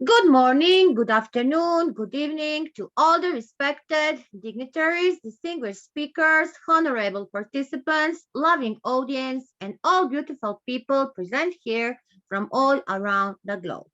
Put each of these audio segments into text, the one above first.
Good morning, good afternoon, good evening to all the respected dignitaries, distinguished speakers, honorable participants, loving audience, and all beautiful people present here from all around the globe.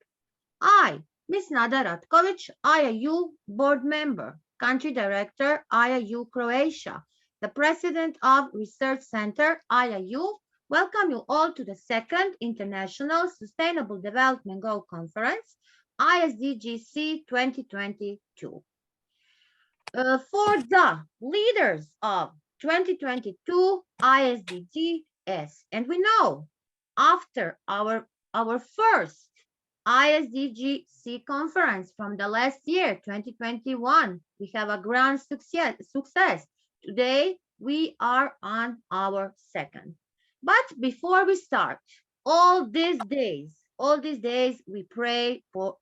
I, Ms. Nada Ratkovic, IIU Board Member, Country Director, IIU Croatia, the President of Research Center, IIU, welcome you all to the second International Sustainable Development Goal Conference, Iiu-Isdgc 2022. For the leaders of 2022 ISDGs, and we know after our first ISDGC conference from the last year, 2021, we have a grand success. Today, we are on our second. But before we start, all these days, we pray for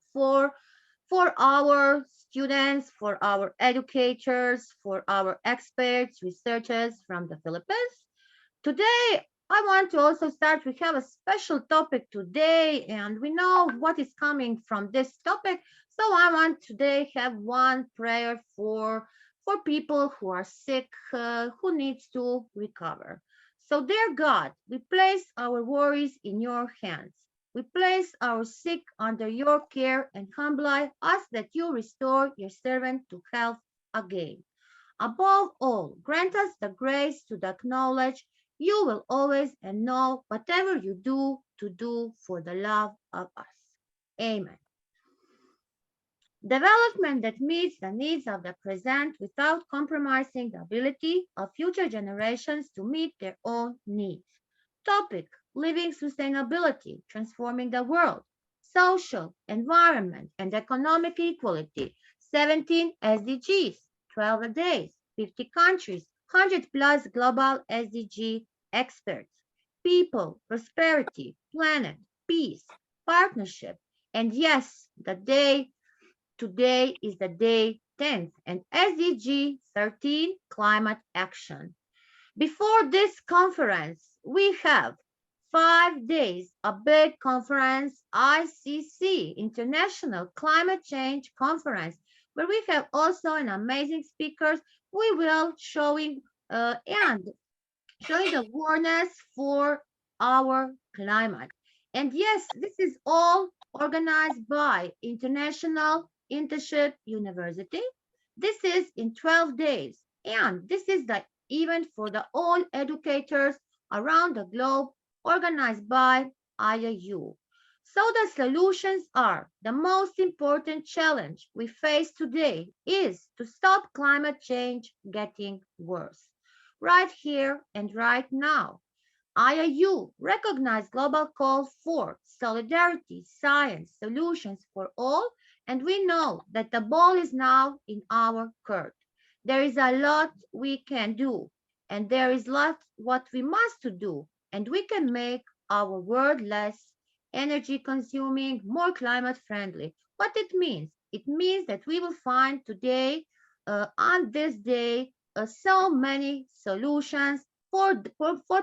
our students, for our educators, for our experts, researchers from the Philippines. Today, I want to also start. We have a special topic today, and we know what is coming from this topic. So I want today have one prayer for people who are sick, who needs to recover. So, dear God, we place our worries in your hands. We place our sick under your care and humbly ask that you restore your servant to health again. Above all, grant us the grace to acknowledge you will always and know whatever you do to do for the love of us. Amen. Development that meets the needs of the present without compromising the ability of future generations to meet their own needs. Topic: Living Sustainability, Transforming the World, Social, Environment, and Economic Equality, 17 SDGs, 12 a days, 50 countries, 100 plus global SDG experts, people, prosperity, planet, peace, partnership, and yes, the day today is the day 10th, and SDG 13, climate action. Before this conference, we have 5 days, a big conference, ICC, International Climate Change Conference, where we have also an amazing speakers. We will and showing the awareness for our climate. And yes, this is all organized by International Internship University. This is in 12 days. And this is the event for the all educators around the globe organized by IIU. So the solutions are the most important challenge we face today is to stop climate change getting worse right here and right now. IIU recognized global call for solidarity, science, solutions for all, and we know that the ball is now in our court. There is a lot we can do, and there is lot what we must to do, and we can make our world less energy consuming, more climate friendly. What it means? It means that we will find today, on this day, so many solutions for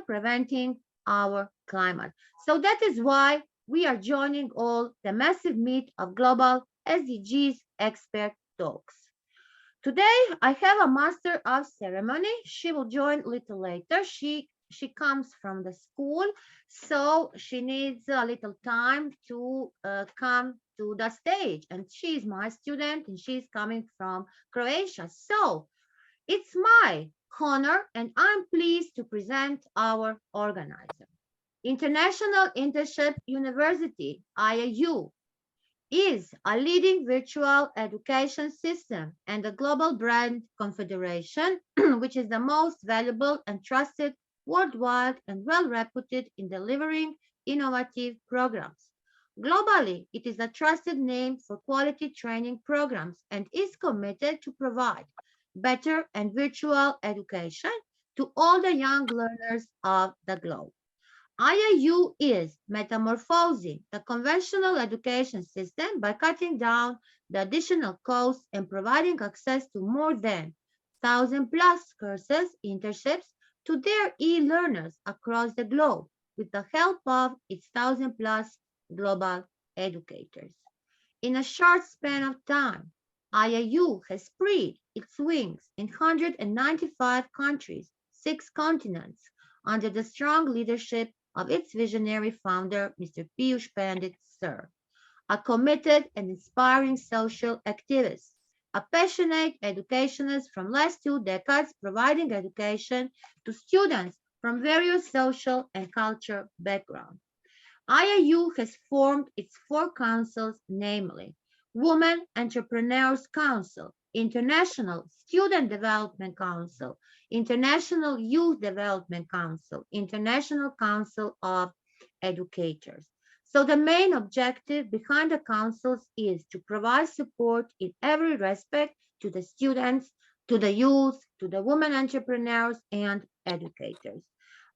preventing our climate. So that is why we are joining all the massive meet of global SDGs expert talks. Today I have a master of ceremony. She will join a little later. She comes from the school, so she needs a little time to come to the stage. And she's my student, and she's coming from Croatia. So it's my honor, and I'm pleased to present our organizer. International Internship University, IIU, is a leading virtual education system and a global brand confederation, which is the most valuable and trusted worldwide and well reputed in delivering innovative programs. Globally, it is a trusted name for quality training programs and is committed to provide better and virtual education to all the young learners of the globe. IIU is metamorphosing the conventional education system by cutting down the additional costs and providing access to more than 1,000 plus courses, internships to their e-learners across the globe with the help of its 1,000 plus global educators. In a short span of time, IIU has spread its wings in 195 countries, 6 continents, under the strong leadership of its visionary founder, Mr. Piyush Pandit, Sir, a committed and inspiring social activist, a passionate educationist from last 2 decades providing education to students from various social and cultural backgrounds. IIU has formed its 4 councils, namely Women Entrepreneurs Council, International Student Development Council, International Youth Development Council, International Council of Educators. So the main objective behind the councils is to provide support in every respect to the students, to the youth, to the women entrepreneurs and educators.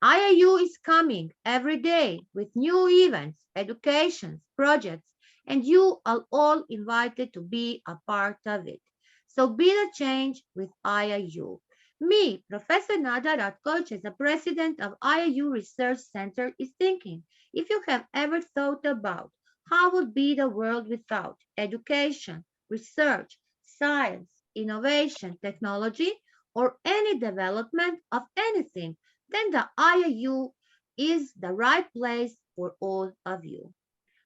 IIU is coming every day with new events, educations, projects, and you are all invited to be a part of it. So be the change with IIU. Me, Professor Nada Ratkoch, as the president of IIU Research Center, is thinking, if you have ever thought about how would be the world without education, research, science, innovation, technology, or any development of anything, then the IIU is the right place for all of you.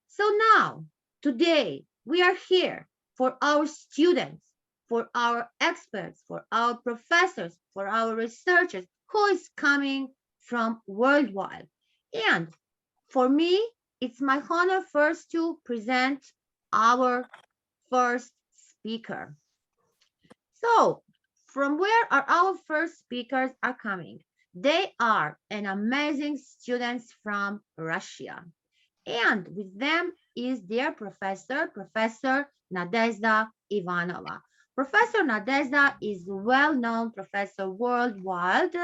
So now, today, we are here for our students, for our experts, for our professors, for our researchers who is coming from worldwide. And for me, it's my honor first to present our first speaker. So, from where are our first speakers are coming? They are an amazing students from Russia. And with them is their professor, Professor Nadezhda Ivanova. Professor Nadezhda is a well-known professor worldwide.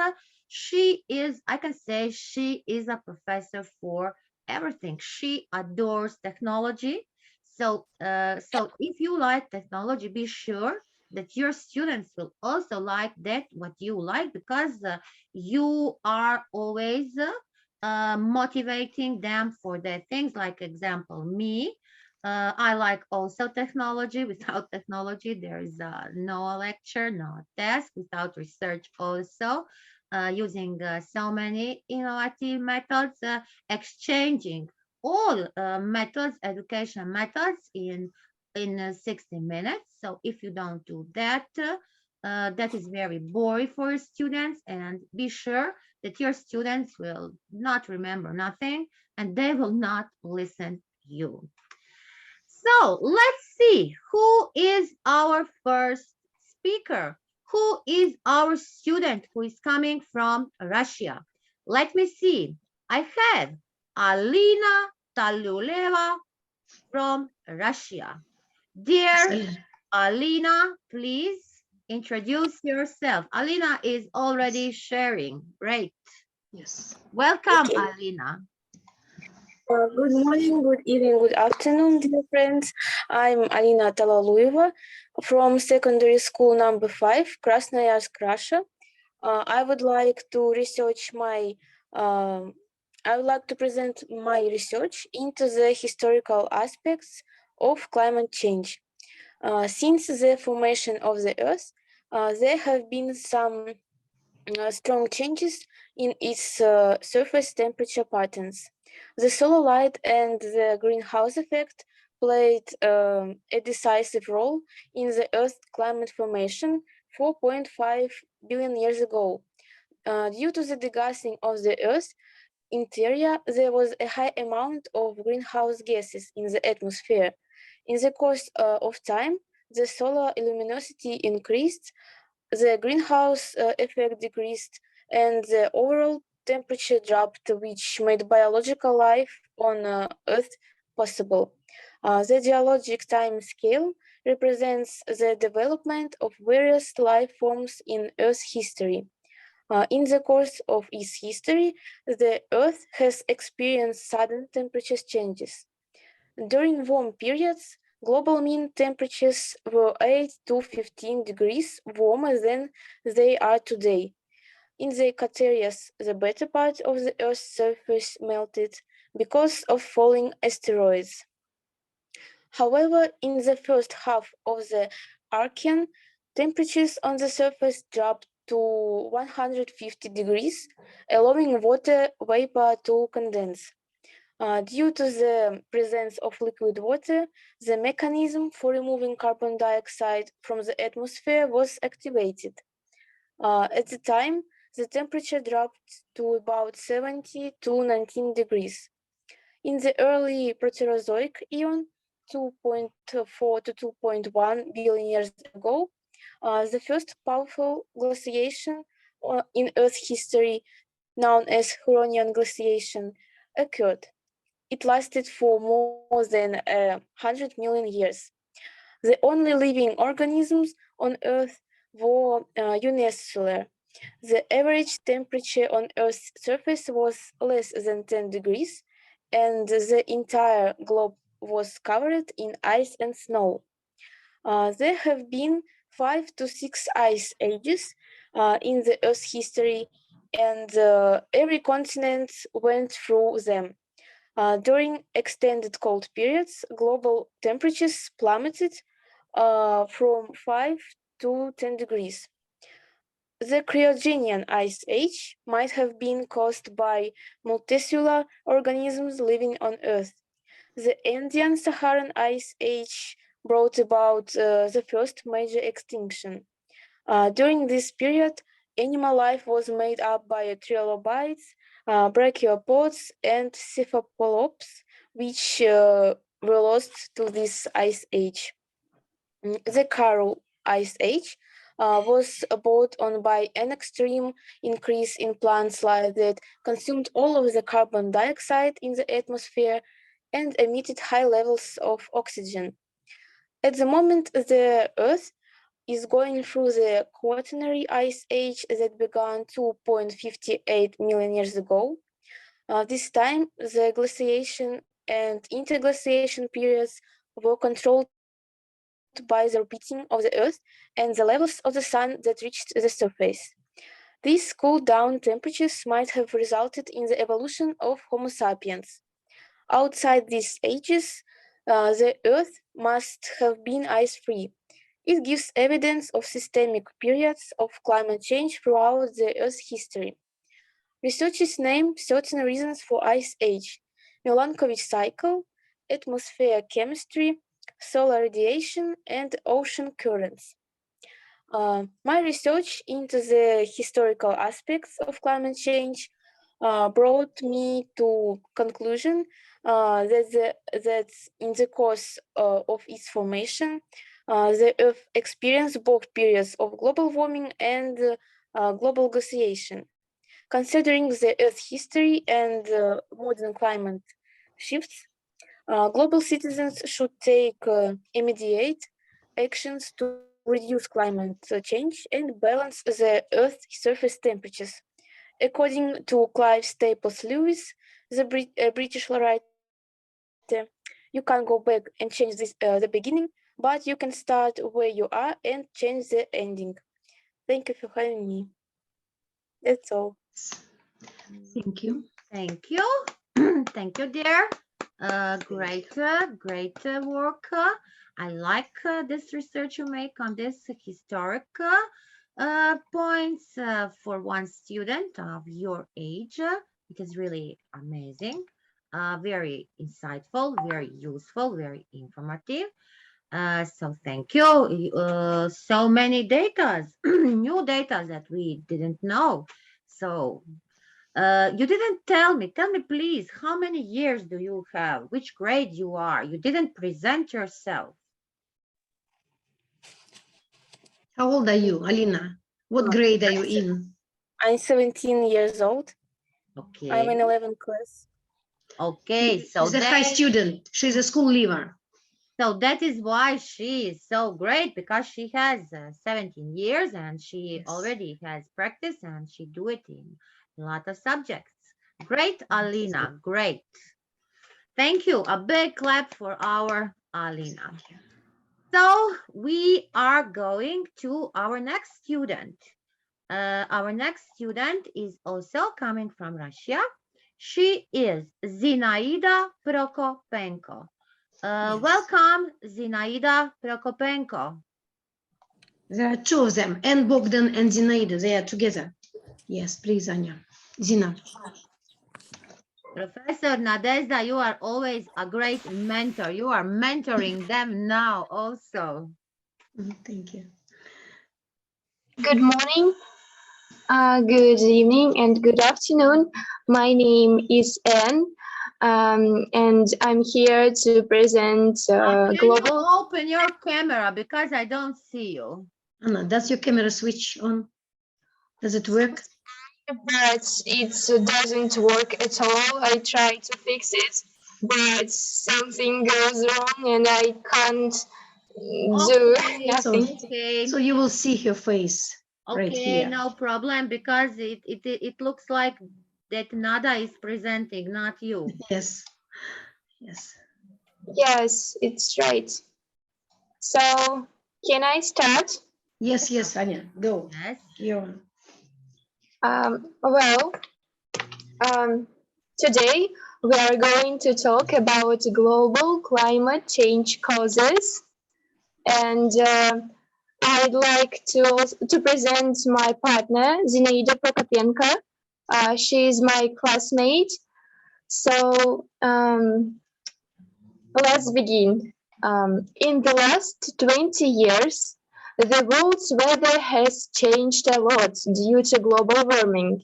She is, I can say, she is a professor for everything. She adores technology. So if you like technology, be sure that your students will also like that what you like because you are always motivating them for their things. Like example, me, I like also technology. Without technology, there is no lecture, no test. Without research, also using so many innovative methods, exchanging all methods, education methods in 60 minutes. So if you don't do that, that is very boring for students, and be sure that your students will not remember nothing and they will not listen you. So let's see who is our first speaker. Who is our student who is coming from Russia? Let me see. I have Alina Taluleva from Russia. Dear Alina, please introduce yourself. Alina is already sharing. Great. Yes. Welcome, Okay. Alina. Good morning, good evening, good afternoon, dear friends. I'm Alina Talaluyeva from secondary school number 5, Krasnoyarsk, Russia. I would like to present my research into the historical aspects of climate change. Since the formation of the Earth, there have been some strong changes in its surface temperature patterns. The solar light and the greenhouse effect played a decisive role in the Earth's climate formation 4.5 billion years ago. Due to the degassing of the Earth's interior, there was a high amount of greenhouse gases in the atmosphere. In the course of time, the solar luminosity increased, the greenhouse effect decreased, and the overall temperature dropped, which made biological life on Earth possible. The geologic time scale represents the development of various life forms in Earth's history. In the course of its history, the Earth has experienced sudden temperature changes. During warm periods, global mean temperatures were 8 to 15 degrees warmer than they are today. In the Equatorius, the better part of the Earth's surface melted because of falling asteroids. However, in the first half of the Archean, temperatures on the surface dropped to 150 degrees, allowing water vapor to condense. Due to the presence of liquid water, the mechanism for removing carbon dioxide from the atmosphere was activated. At the time, the temperature dropped to about 70 to 19 degrees. In the early Proterozoic Eon, 2.4 to 2.1 billion years ago, the first powerful glaciation in Earth's history, known as Huronian Glaciation, occurred. It lasted for more than 100 million years. The only living organisms on Earth were unicellular. The average temperature on Earth's surface was less than 10 degrees, and the entire globe was covered in ice and snow. There have been 5 to 6 ice ages in the Earth's history, and every continent went through them. During extended cold periods, global temperatures plummeted from 5 to 10 degrees. The Cryogenian Ice Age might have been caused by multicellular organisms living on Earth. The Andean Saharan Ice Age brought about the first major extinction. During this period, animal life was made up by trilobites, brachiopods, and cephalopods, which were lost to this ice age. The Coral Ice Age was brought on by an extreme increase in plant life that consumed all of the carbon dioxide in the atmosphere and emitted high levels of oxygen. At the moment, the Earth is going through the Quaternary Ice Age that began 2.58 million years ago. This time, the glaciation and interglaciation periods were controlled by the rotating of the Earth and the levels of the sun that reached the surface. These cool down temperatures might have resulted in the evolution of Homo sapiens. Outside these ages, the Earth must have been ice free. It gives evidence of systemic periods of climate change throughout the Earth's history. Researchers name certain reasons for ice age: Milankovitch cycle, atmosphere chemistry, solar radiation, and ocean currents. My research into the historical aspects of climate change brought me to conclusion that in the course of its formation, the Earth experienced both periods of global warming and global glaciation. Considering the Earth's history and modern climate shifts, global citizens should take immediate actions to reduce climate change and balance the Earth's surface temperatures. According to Clive Staples Lewis, the British writer, you can't go back and change the beginning, but you can start where you are and change the ending. Thank you for having me. That's all. Thank you. Thank you. Thank you, dear. Great work. I like this research you make on this historic points for one student of your age. It is really amazing, very insightful, very useful, very informative. So thank you. So many data, new data that we didn't know. So you didn't tell me. Tell me, please, how many years do you have? Which grade you are? You didn't present yourself. How old are you, Alina? What Uh, grade are you in? I'm 17 years old. I'm Okay. in 11th class. Okay. She's a high student. She's a school leaver. So that is why she is so great, because she has 17 years and she Yes. already has practice and she do it in a lot of subjects. Great, Alina. Great. Thank you. A big clap for our Alina. Thank you. So we are going to our next student. Our next student is also coming from Russia. She is Zinaida Prokopenko. Yes. Welcome, Zinaida Prokopenko. There are two of them, and Bogdan and Zinaida, they are together. Yes, please, Anya. Zina. Professor Nadezhda, you are always a great mentor. You are mentoring them now also. Thank you. Good morning, good evening, and good afternoon. My name is Anne, and I'm here to present Can you global. open your camera because I don't see you? Anna, does your camera switch on? Does it work? But it doesn't work at all. I try to fix it, but something goes wrong and I can't do Okay, nothing. okay. So you will see her face right Okay, here. no problem because it looks like that Nada is presenting, not you. Yes. Yes. Yes, it's right. So, can I start? Yes, yes, Anya, go. Yes. You're on. Well, today we are going to talk about global climate change causes, and I'd like to present my partner Zinaida Prokopenko. She is my classmate. So let's begin. In the last 20 years, the world's weather has changed a lot due to global warming.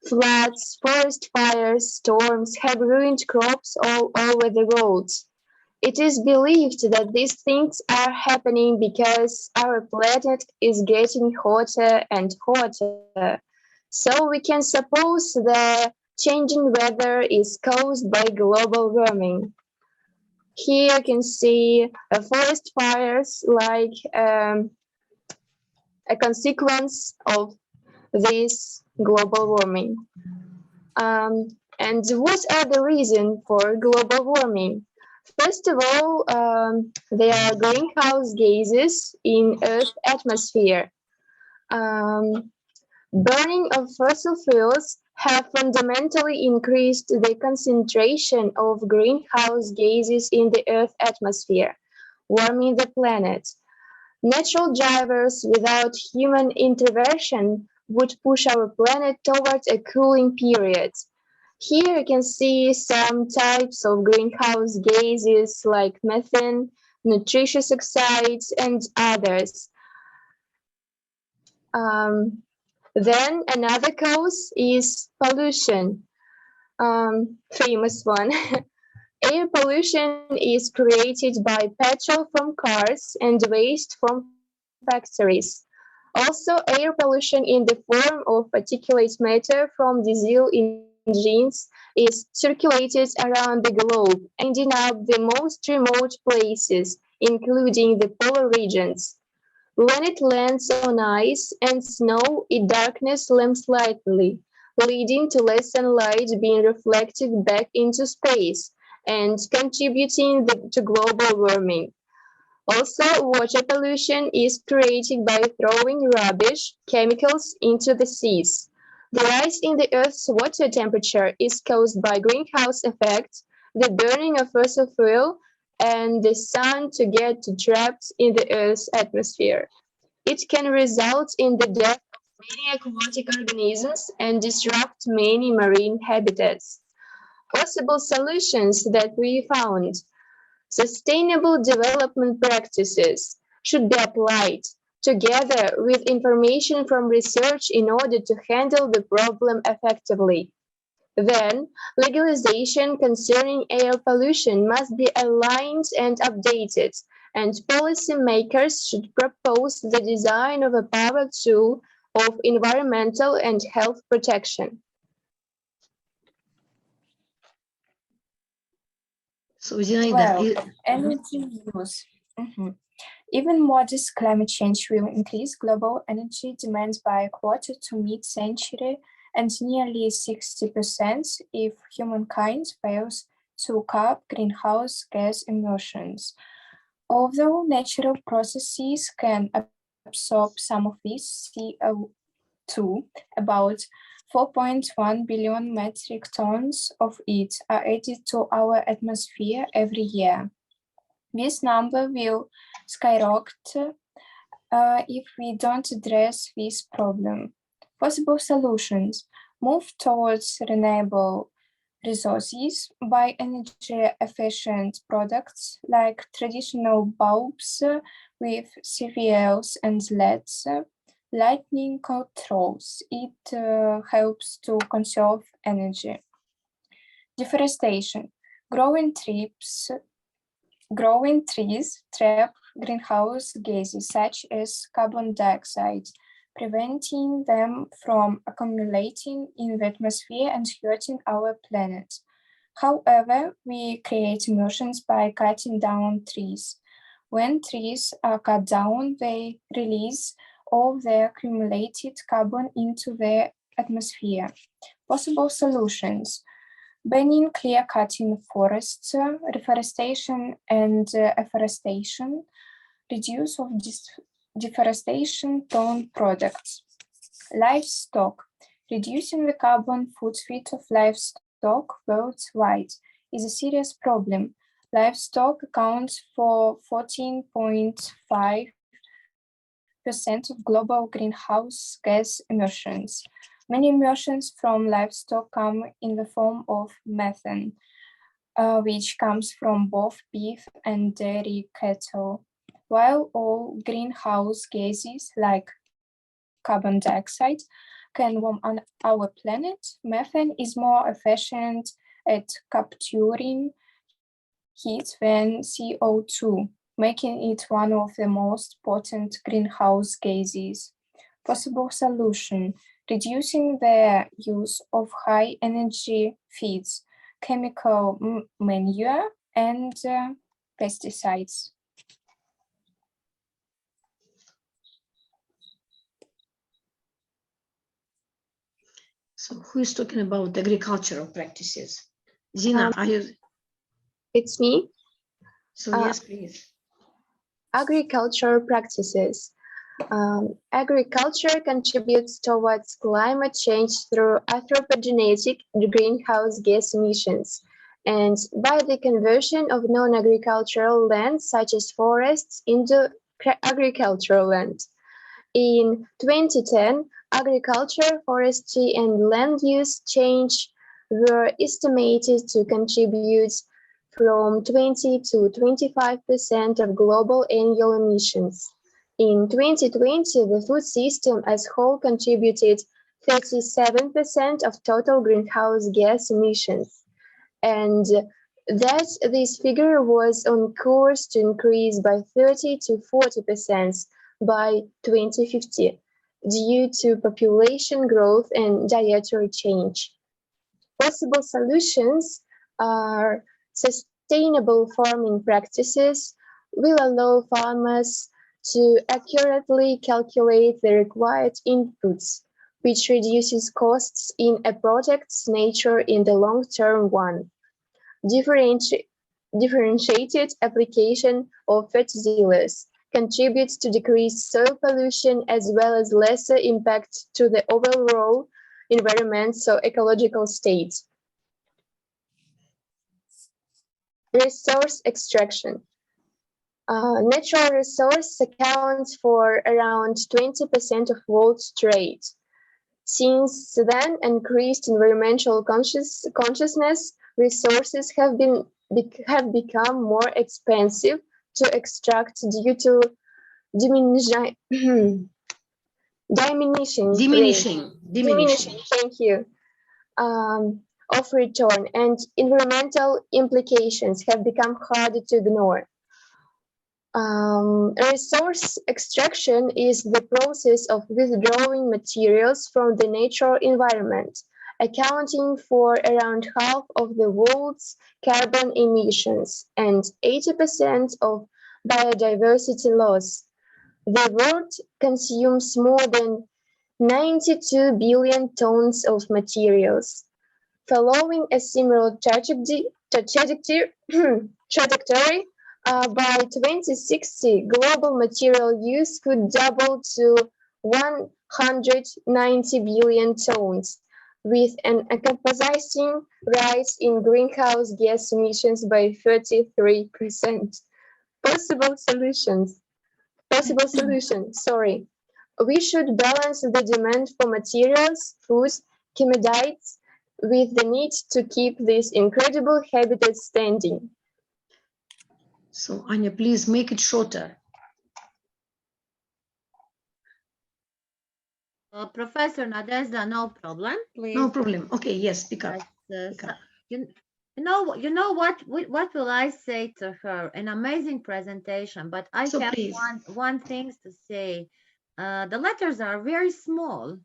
Floods, forest fires, storms have ruined crops all over the world. It is believed that these things are happening because our planet is getting hotter and hotter. So we can suppose the changing weather is caused by global warming. Here you can see forest fires like a consequence of this global warming. And what are the reasons for global warming? First of all, there are greenhouse gases in Earth's atmosphere. Um, Burning of fossil fuels have fundamentally increased the concentration of greenhouse gases in the Earth's atmosphere, warming the planet. Natural drivers without human intervention would push our planet towards a cooling period. Here you can see some types of greenhouse gases like methane, nitrous oxides, and others. Then another cause is pollution, famous one. Air pollution is created by petrol from cars and waste from factories. Also, air pollution in the form of particulate matter from diesel engines is circulated around the globe, ending up the most remote places, including the polar regions. When it lands on ice and snow, its darkness lamps slightly, leading to less sunlight being reflected back into space and contributing to global warming. Also, water pollution is created by throwing rubbish, chemicals into the seas. The rise in the Earth's water temperature is caused by greenhouse effects, the burning of fossil fuel, and the sun to get trapped in the Earth's atmosphere. It can result in the death of many aquatic organisms and disrupt many marine habitats. Possible solutions that we found: sustainable development practices should be applied together with information from research in order to handle the problem effectively. Then, legalization concerning air pollution must be aligned and updated, and policymakers should propose the design of a power tool of environmental and health protection. So Zinaida, Well, energy use. Even modest climate change will increase global energy demand by a quarter to mid-century and nearly 60% if humankind fails to curb greenhouse gas emissions. Although natural processes can absorb some of this CO2, about 4.1 billion metric tons of it are added to our atmosphere every year. This number will skyrocket if we don't address this problem. Possible solutions: move towards renewable resources, buy energy-efficient products like traditional bulbs with CVLs and LEDs, lighting controls. It helps to conserve energy. Deforestation. Growing trees trap greenhouse gases such as carbon dioxide, preventing them from accumulating in the atmosphere and hurting our planet. However, we create emissions by cutting down trees. When trees are cut down, they release all the accumulated carbon into the atmosphere. Possible solutions: banning clear-cutting forests, reforestation and afforestation, reduce of deforestation-prone products. Livestock. Reducing the carbon footprint of livestock worldwide is a serious problem. Livestock accounts for 14.5% of global greenhouse gas emissions. Many emissions from livestock come in the form of methane, which comes from both beef and dairy cattle. While all greenhouse gases like carbon dioxide can warm on our planet, methane is more efficient at capturing heat than CO2, making it one of the most potent greenhouse gases. Possible solution: reducing the use of high energy feeds, chemical manure, and pesticides. So who is talking about agricultural practices? Zina, are you? It's me. So yes, please. Agricultural practices. Agriculture contributes towards climate change through anthropogenic greenhouse gas emissions and by the conversion of non-agricultural land, such as forests, into agricultural land. In 2010, agriculture, forestry, and land use change were estimated to contribute from 20 to 25% of global annual emissions. In 2020, the food system as a whole contributed 37% of total greenhouse gas emissions, and that this figure was on course to increase by 30 to 40% by 2050 due to population growth and dietary change. Possible solutions are sustainable farming practices will allow farmers to accurately calculate the required inputs, which reduces costs in a product's nature in the long-term one. Differentiated application of fertilizers contributes to decrease soil pollution as well as lesser impact to the overall environment, so ecological state. Resource extraction. Natural resource accounts for around 20% of world trade. Since then, increased environmental consciousness, resources have become more expensive to extract due to diminishing. Thank you. Of return, and environmental implications have become harder to ignore. Resource extraction is the process of withdrawing materials from the natural environment, accounting for around half of the world's carbon emissions and 80% of biodiversity loss. The world consumes more than 92 billion tons of materials. Following a similar trajectory, by 2060, global material use could double to 190 billion tons, with an accompanying rise in greenhouse gas emissions by 33%. Possible solutions. Possible solution, sorry. We should balance the demand for materials, food, commodities with the need to keep this incredible habitat standing. So Anya, please make it shorter. Professor Nadezhda, no problem, please. No problem. Okay, yes, speak up. Yes, Speak up. you know what will I say to her? An amazing presentation, but I So have please. one things to say. The letters are very small,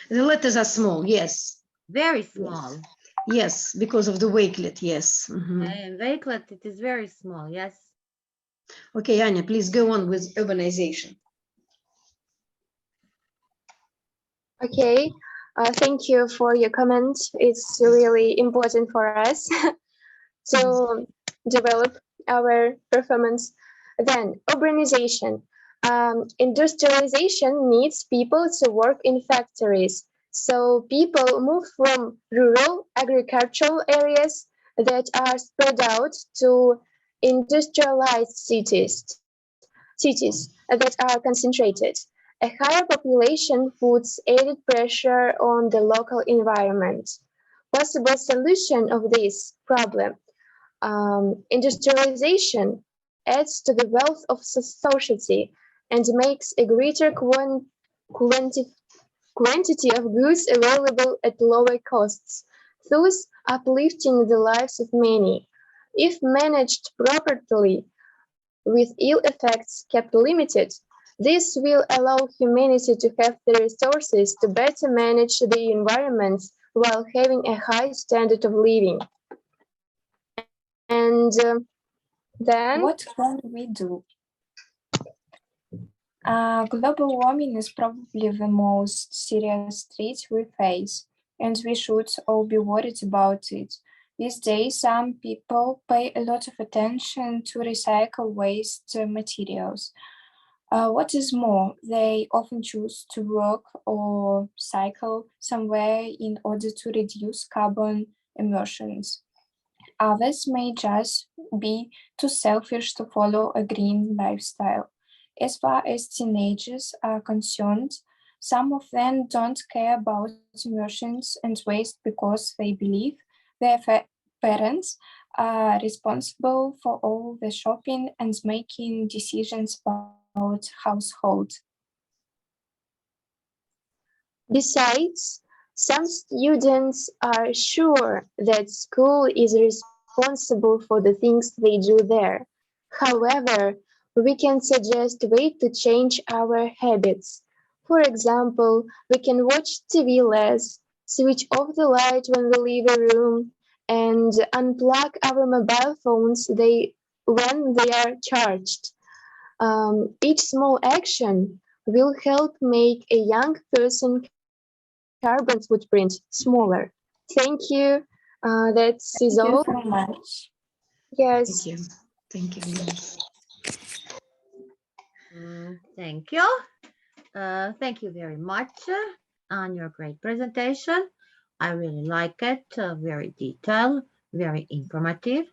The letters are small, yes. very Yes, small. yes, because of the wakelet, yes. Mhm. And Wakelet, it is very small, yes. Okay, Anya, please go on with urbanization. Okay, thank you for your comment. It's really important for us to develop our performance. Then, urbanization. Industrialization needs people to work in factories. So, people move from rural agricultural areas that are spread out to industrialized cities that are concentrated. A higher population puts added pressure on the local environment. Possible solution of this problem: industrialization adds to the wealth of society and makes a greater quanti- quantity of goods available at lower costs, thus uplifting the lives of many. If managed properly, with ill effects kept limited, this will allow humanity to have the resources to better manage the environment while having a high standard of living. And then, What can we do? Global warming is probably the most serious threat we face, and we should all be worried about it. These days, some people pay a lot of attention to recycle waste materials. What is more, they often choose to work or cycle somewhere in order to reduce carbon emissions. Others may just be too selfish to follow a green lifestyle. As far as teenagers are concerned, some of them don't care about emissions and waste because they believe their parents are responsible for all the shopping and making decisions about household. besides, some students are sure that school is responsible for the things they do there. However, we can suggest ways to change our habits. For example, we can watch TV less, switch off the light when we leave a room, and unplug our mobile phones when they are charged. Each small action will help make a young person carbon footprint smaller. Thank you. That is Thank all. you so much. Yes. Thank you. Thank you. Thank you. Thank you very much on your great presentation. I really like it. Very detailed, very informative,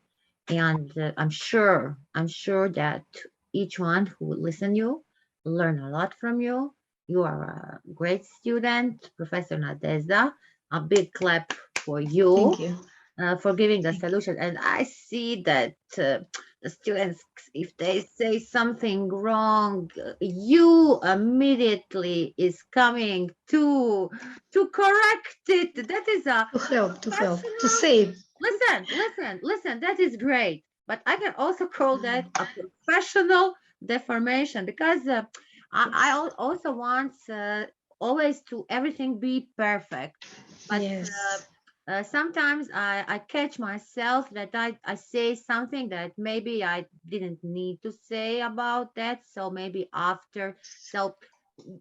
and I'm sure that each one who listen you learn a lot from you. You are a great student, Professor Nadezhda. A big clap for you. Thank you. For giving the solution. And I see that the students, if they say something wrong, you immediately is coming to correct it. That is a To help, to professional. save. Listen. That is great. But I can also call that a professional deformation because also want always to everything be perfect. But Yes. sometimes I catch myself that I say something that maybe I didn't need to say about that. So maybe after. So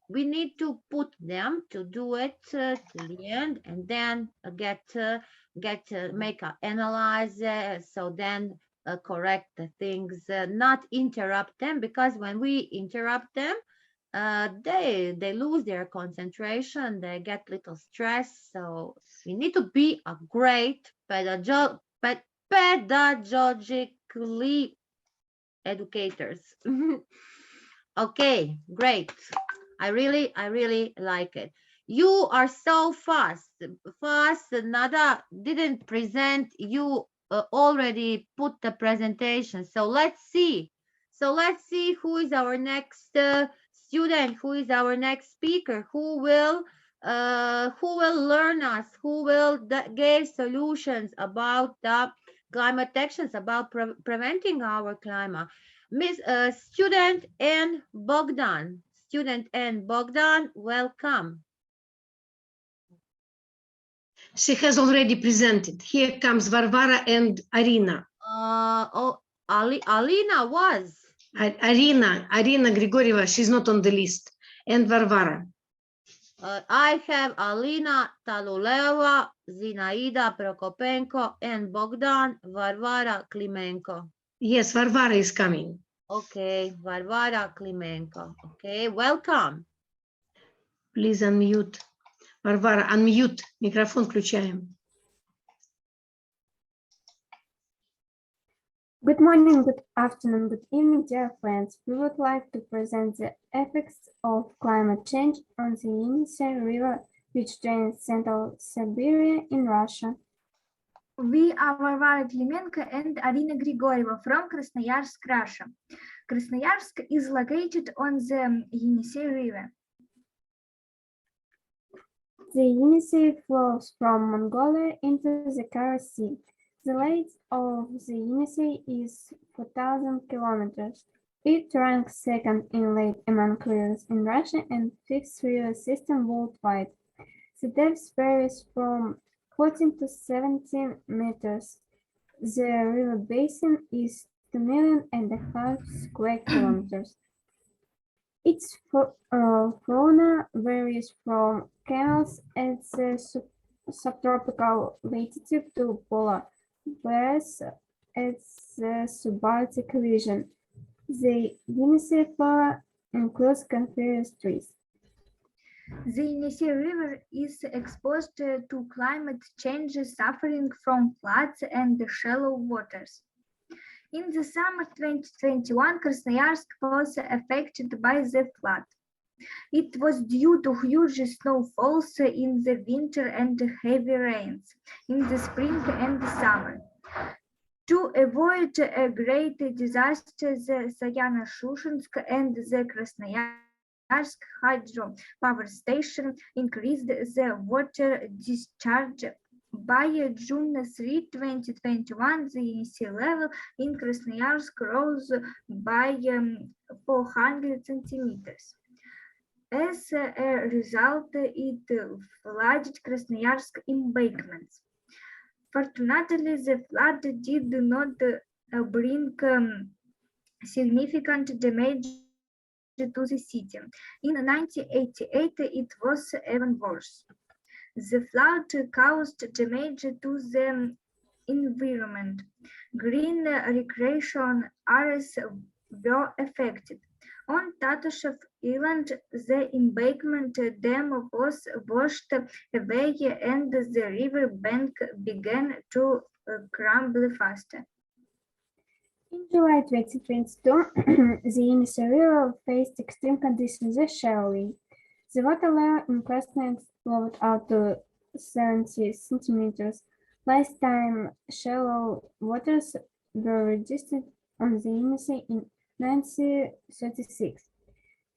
we need to put them to do it to the end and then make a analyze so then correct the things, not interrupt them because when we interrupt them they lose their concentration, they get little stress. So we need to be a great pedagogic educators. Okay, great. I really like it. You are so fast. Fast. Nada didn't present. You already put the presentation. So let's see. Who is our next student, who is our next speaker, who will learn us, who will give solutions about the climate actions, about preventing our climate. Miss Student and Bogdan. Student and Bogdan, welcome. She has already presented. Here comes Varvara and Arina. Alina was. Arina Grigorieva, she's not on the list. And Varvara. I have Alina Taluleva, Zinaida Prokopenko, and Bogdan Varvara Klimenko. Yes, Varvara is coming. Okay, Varvara Klimenko. Okay, welcome. Please unmute. Varvara, unmute. Микрофон включаем. Good morning, good afternoon, good evening, dear friends. We would like to present the effects of climate change on the Yenisei River, which drains central Siberia in Russia. We are Varvara Klimenko and Arina Grigorieva from Krasnoyarsk, Russia. Krasnoyarsk is located on the Yenisei River. The Yenisei flows from Mongolia into the Kara Sea. The length of the Yenisei is 4,000 kilometers. It ranks second in length among rivers in Russia and fifth river system worldwide. The depth varies from 14 to 17 meters. The river basin is 2.5 million square kilometers. Its fauna varies from camels at the subtropical latitude to polar bears at the subarctic region. The Yenisei flora includes coniferous trees. The Yenisei River is exposed to climate change, suffering from floods and shallow waters. In the summer 2021, Krasnoyarsk was affected by the flood. It was due to huge snowfalls in the winter and heavy rains in the spring and summer. To avoid a great disaster, the Sayano-Shushensk and the Krasnoyarsk hydro power station increased the water discharge. By June 3, 2021, the Yenisei level in Krasnoyarsk rose by 400 centimeters. As a result, it flooded Krasnoyarsk embankments. Fortunately, the flood did not bring significant damage to the city. In 1988, it was even worse. The flood caused damage to the environment. Green recreation areas were affected. On Tatoshev Island, the embankment dam was washed away and the river bank began to crumble faster. In July 2022, the Yenisei River faced extreme conditions as shallowing. The water layer in Krasnoyarsk flowed out to 70 centimeters. Last time shallow waters were registered on the Yenisei in 1936.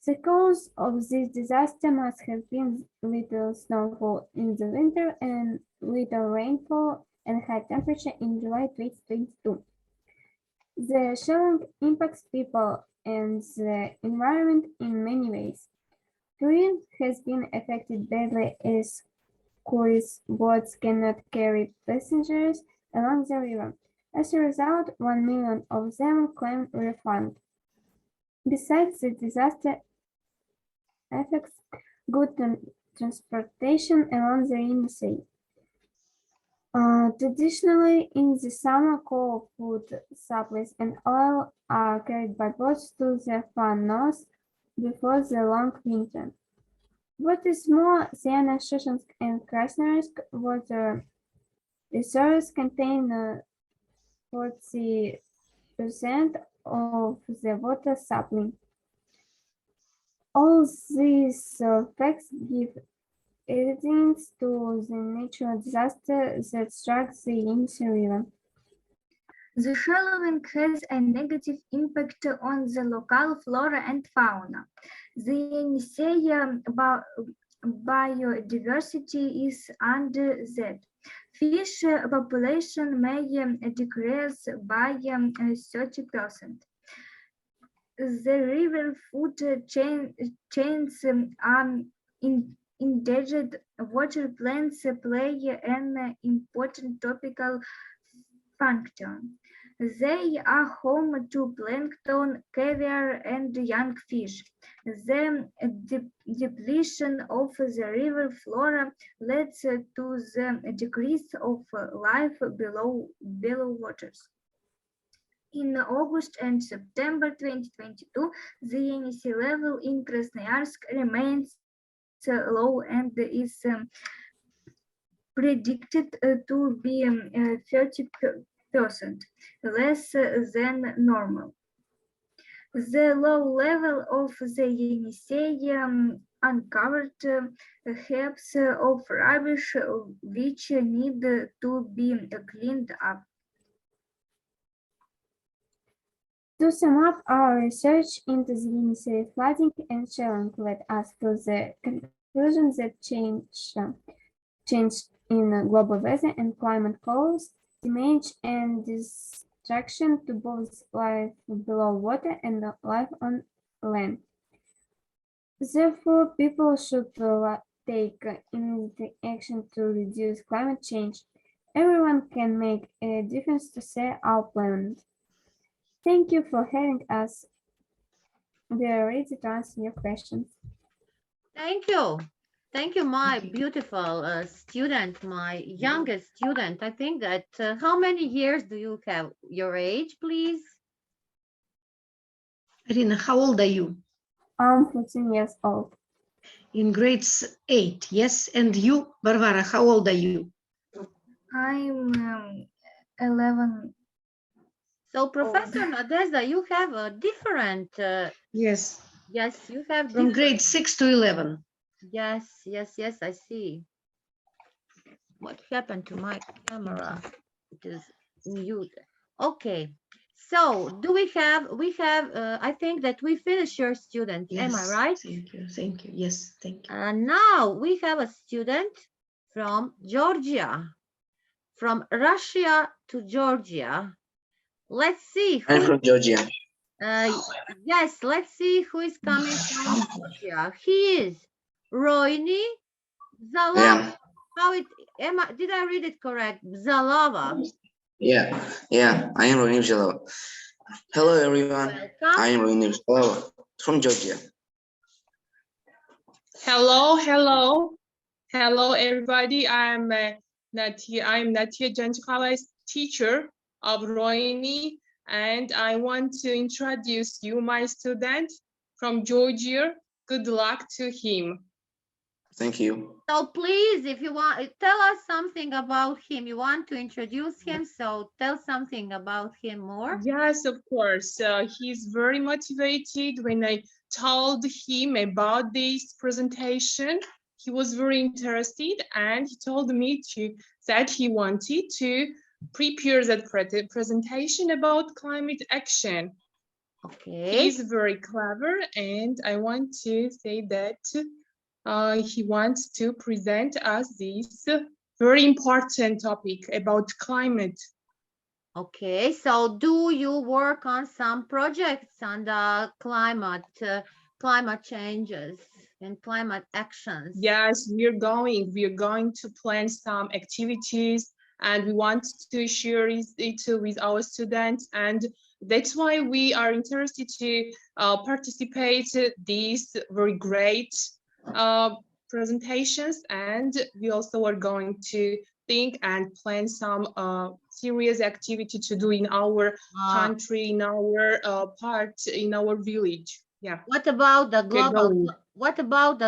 The cause of this disaster must have been little snowfall in the winter and little rainfall and high temperature in July 2022. The shelling impacts people and the environment in many ways. Tourism has been affected badly as cruise boats cannot carry passengers along the river. As a result, 1 million of them claim refund. Besides the disaster affects good transportation along the Yenisei. Traditionally, in the summer, coal, food, supplies, and oil are carried by boats to the far north before the long winter. What is more, Sayano-Shushensk and Krasnoyarsk water reserves contain 40 of the water supply. All these facts give evidence to the natural disaster that struck the Yenisei River. The shallowing has a negative impact on the local flora and fauna. The Yenisei biodiversity is under threat. Fish population may decrease by 30%. The river food chains are endangered. Water plants play an important topical function. They are home to plankton, caviar, and young fish. The depletion of the river flora leads to the decrease of life below waters. In August and September 2022, the Yenisei level in Krasnoyarsk remains low and is predicted to be 30% less than normal. The low level of the Yenisei uncovered heaps of rubbish which need to be cleaned up. To sum up, our research into the Yenisei flooding and shelling led us to the conclusion that change in global weather and climate cause damage and destruction to both life below water and life on land. Therefore, people should take immediate action to reduce climate change. Everyone can make a difference to save our planet. Thank you for having us. We are ready to answer your questions. Thank you. Thank you, my beautiful student, my youngest student. I think that, how many years do you have? Your age, please? Irina, how old are you? I'm 14 years old. In grade 8, yes. And you, Barbara, how old are you? I'm 11. So, Professor Nadezhda, you have a different, Yes. yes, you have From different. grade 6 to 11. Yes, I see. What happened to my camera? It is mute. Okay. So do we have, I think that we finished your student. Yes. Am I right? Thank you. Thank you. Yes, thank you. And now we have a student from Georgia, from Russia to Georgia. Let's see. I'm from Georgia. Yes, let's see who is coming from Georgia. He is Roini Zalava. Yeah. How it did I read it correct? Zalava. Yeah. I am Ronnie Jalova. Hello, everyone. Welcome. I am Ronnie Jalova from Georgia. Hello, everybody. I'm Natia Janchkala's teacher of Roini, and I want to introduce you, my student from Georgia. Good luck to him. Thank you. So please, if you want, tell us something about him. You want to introduce him, so tell something about him more. Yes, of course. He's very motivated. When I told him about this presentation, he was very interested, and he told me that he wanted to prepare that presentation about climate action. Okay. He's very clever, and I want to say that he wants to present us this very important topic about climate. Okay, so do you work on some projects on the climate changes and climate actions? Yes, we're going to plan some activities, and we want to share it with our students, and that's why we are interested to participate these very great presentations, and we also are going to think and plan some serious activity to do in our country, in our part, in our village. Yeah. What about the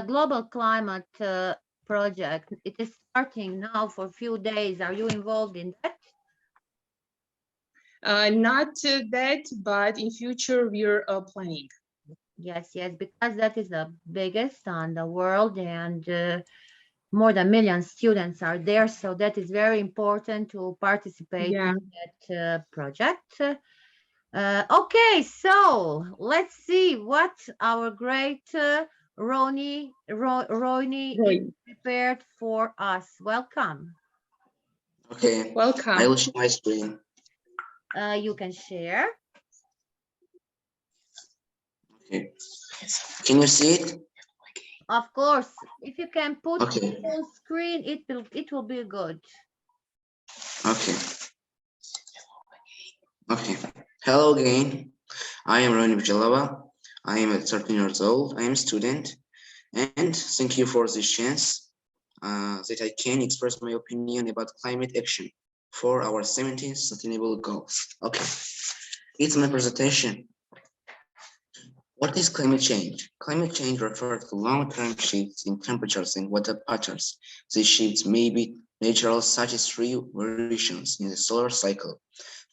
global climate project? It is starting now for a few days. Are you involved in that? Not that, but in future we're planning. Yes, yes, because that is the biggest on the world, and more than a million students are there. So that is very important to participate Yeah. in that project. Okay, so let's see what our great Roni is Roy, prepared for us. Welcome. Okay, I welcome. will share my screen. You can share. Okay, can you see it? Of course, if you can put Okay, full screen, it will be good. okay, okay. Hello again. I am Ronnie. I am 13 years old. I am a student, and thank you for this chance that I can express my opinion about climate action for our 17 sustainable goals. Okay, it's my presentation. What is climate change? Climate change refers to long-term shifts in temperatures and weather patterns. These shifts may be natural, such as three variations in the solar cycle.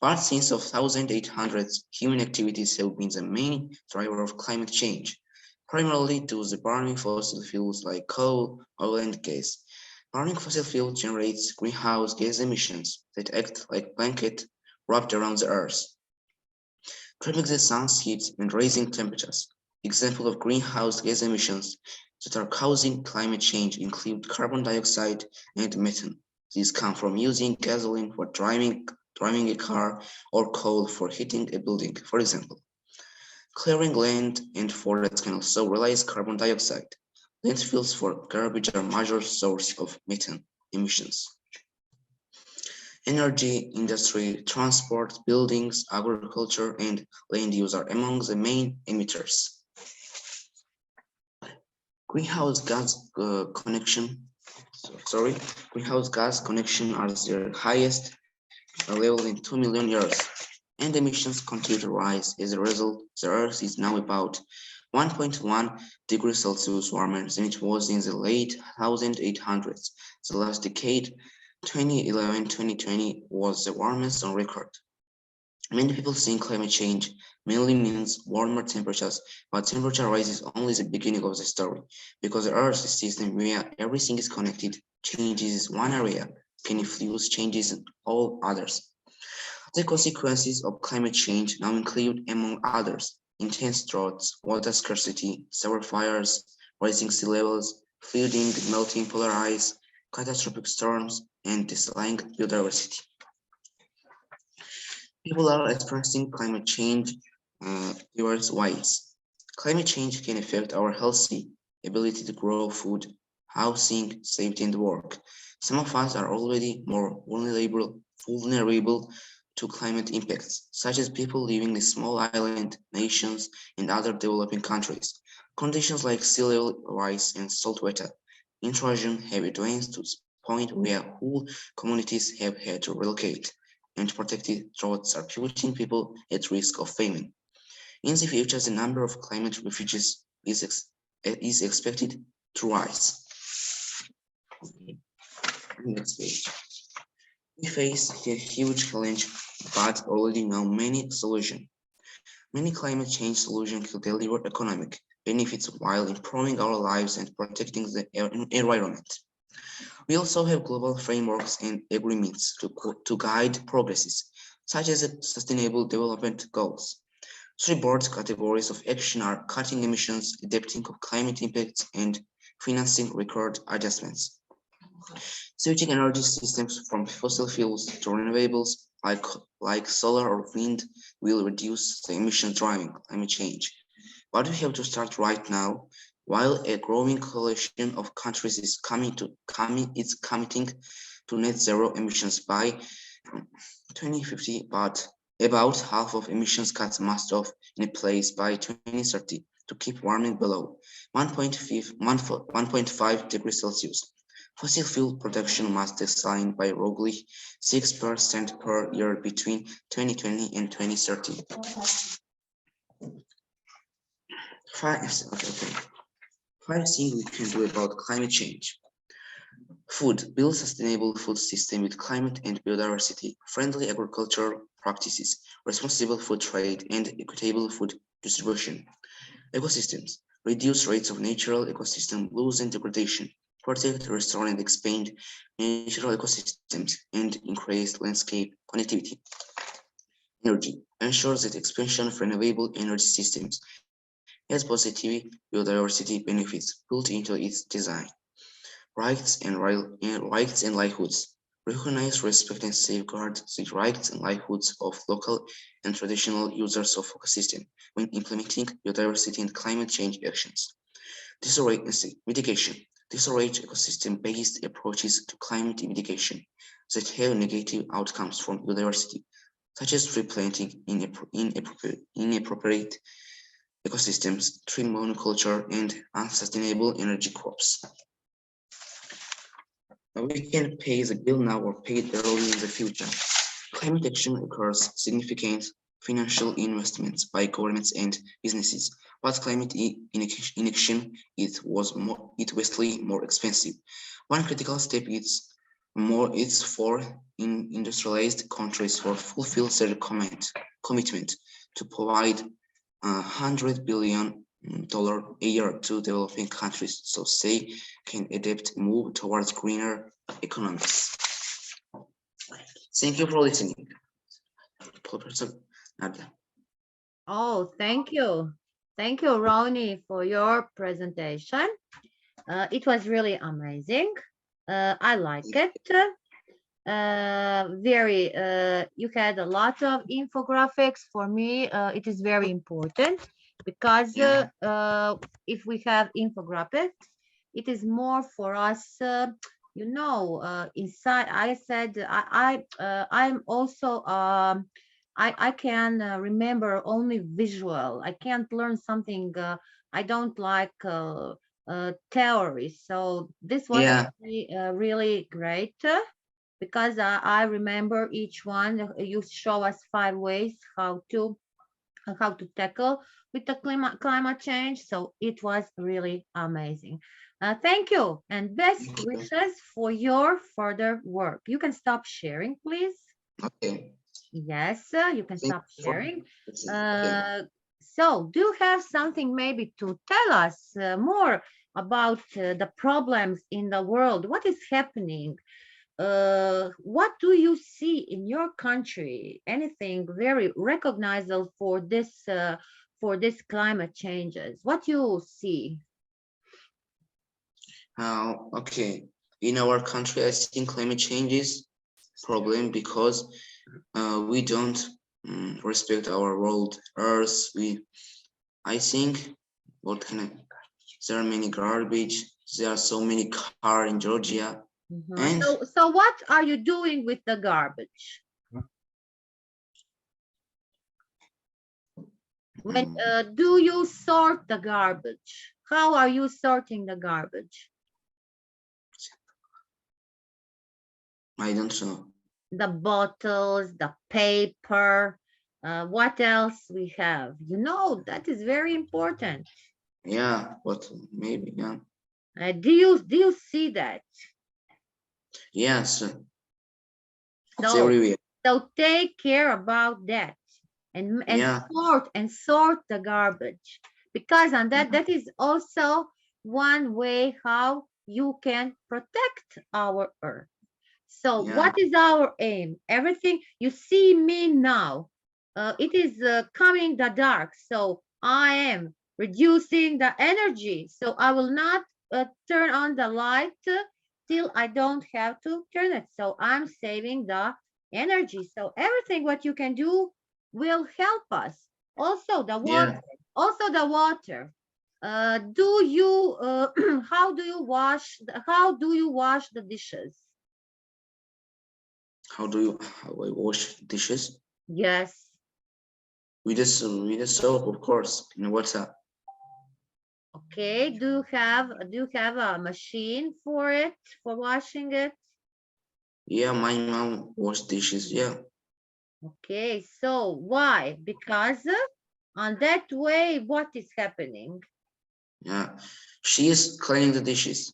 But since of 1800s, human activities have been the main driver of climate change, primarily due to the burning fossil fuels like coal, oil, and gas. Burning fossil fuel generates greenhouse gas emissions that act like blanket wrapped around the Earth, trapping the sun's heat and raising temperatures. Examples of greenhouse gas emissions that are causing climate change include carbon dioxide and methane. These come from using gasoline for driving a car or coal for heating a building, for example. Clearing land and forests can also release carbon dioxide. Landfills for garbage are a major source of methane emissions. Energy, industry, transport, buildings, agriculture, and land use are among the main emitters. Greenhouse gas greenhouse gas connection are their highest level in 2 million years, and emissions continue to rise. As a result, the Earth is now about 1.1 degrees Celsius warmer than it was in the late 1800s. The last decade, 2011-2020, was the warmest on record. Many people think climate change mainly means warmer temperatures, but temperature rise is only the beginning of the story, because the Earth system where everything is connected, changes in one area can influence changes in all others. The consequences of climate change now include, among others, intense droughts, water scarcity, severe fires, rising sea levels, flooding, melting polar ice, catastrophic storms, and declining biodiversity. People are expressing climate change towards wise. Climate change can affect our healthy ability to grow food, housing, safety, and work. Some of us are already more vulnerable to climate impacts, such as people living in small island nations and other developing countries. Conditions like sea level rise and saltwater intrusion have advanced to the point where whole communities have had to relocate, and protected droughts are putting people at risk of famine. In the future, the number of climate refugees is expected to rise. Next page. We face a huge challenge, but already know many solutions. Many climate change solutions could deliver economic benefits while improving our lives and protecting the environment. We also have global frameworks and agreements to guide progresses, such as the Sustainable Development Goals. Three broad categories of action are cutting emissions, adapting to climate impacts, and financing record adjustments. Switching energy systems from fossil fuels to renewables like solar or wind will reduce the emissions driving climate change. But we have to start right now. While a growing coalition of countries is committing to net zero emissions by 2050, but about half of emissions cuts must have in place by 2030 to keep warming below 1.5 degrees Celsius. Fossil fuel production must decline by roughly 6% per year between 2020 and 2030. Five things we can do about climate change. Food. Build sustainable food system with climate and biodiversity, friendly agricultural practices, responsible food trade, and equitable food distribution. Ecosystems. Reduce rates of natural ecosystem loss and degradation. Protect, restore, and expand natural ecosystems and increase landscape connectivity. Energy. Ensures that expansion of renewable energy systems has positive biodiversity benefits built into its design. Rights and livelihoods. Recognize, respect, and safeguard the rights and livelihoods of local and traditional users of ecosystem when implementing biodiversity and climate change actions. Mitigation. Discourage ecosystem-based approaches to climate mitigation that have negative outcomes for biodiversity, such as tree planting, inappropriate ecosystems, tree monoculture, and unsustainable energy crops. We can pay the bill now or pay it early in the future. Climate action requires significant financial investments by governments and businesses, but climate inaction is vastly more expensive. One critical step is for industrialized countries to fulfill their commitment to provide $100 billion a year to developing countries so they can adapt and move towards greener economies. Thank you for listening. Professor Nadia. Oh, thank you. Thank you, Ronnie, for your presentation. It was really amazing. I like it. You had a lot of infographics. For me, it is very important because if we have infographics, it is more for us, inside. I said I'm also I can remember only visual. I can't learn something. I don't like theory. So this was really great because I remember each one. You show us 5 ways how to tackle with the climate change. So it was really amazing. Thank you and best wishes for your further work. You can stop sharing, please. Okay. Yes, you can stop sharing. So do you have something maybe to tell us more about the problems in the world? What is happening? What do you see in your country? Anything very recognizable for this climate changes? What you see? Okay. In our country, I think climate change is problem because we don't respect our world, Earth. I think, there are many garbage. There are so many cars in Georgia. And so what are you doing with the garbage? When do you sort the garbage? How are you sorting the garbage? I don't know. The bottles, the paper, what else we have? That is very important. Yeah, but maybe, yeah. Do you see that? Yes. So take care about that and sort the garbage, because on that is also one way how you can protect our earth. So what is our aim? Everything you see me now, it is coming the dark. So I am reducing the energy. So I will not turn on the light till I don't have to turn it. So I'm saving the energy. So everything what you can do will help us. Also the water. Also the water. Do you how do you wash the dishes? How I wash dishes? Yes. With the soap, of course, in water. Okay. Do you have a machine for it, for washing it? Yeah, my mom wash dishes. Yeah. Okay. So why? Because on that way, what is happening? Yeah, she is cleaning the dishes.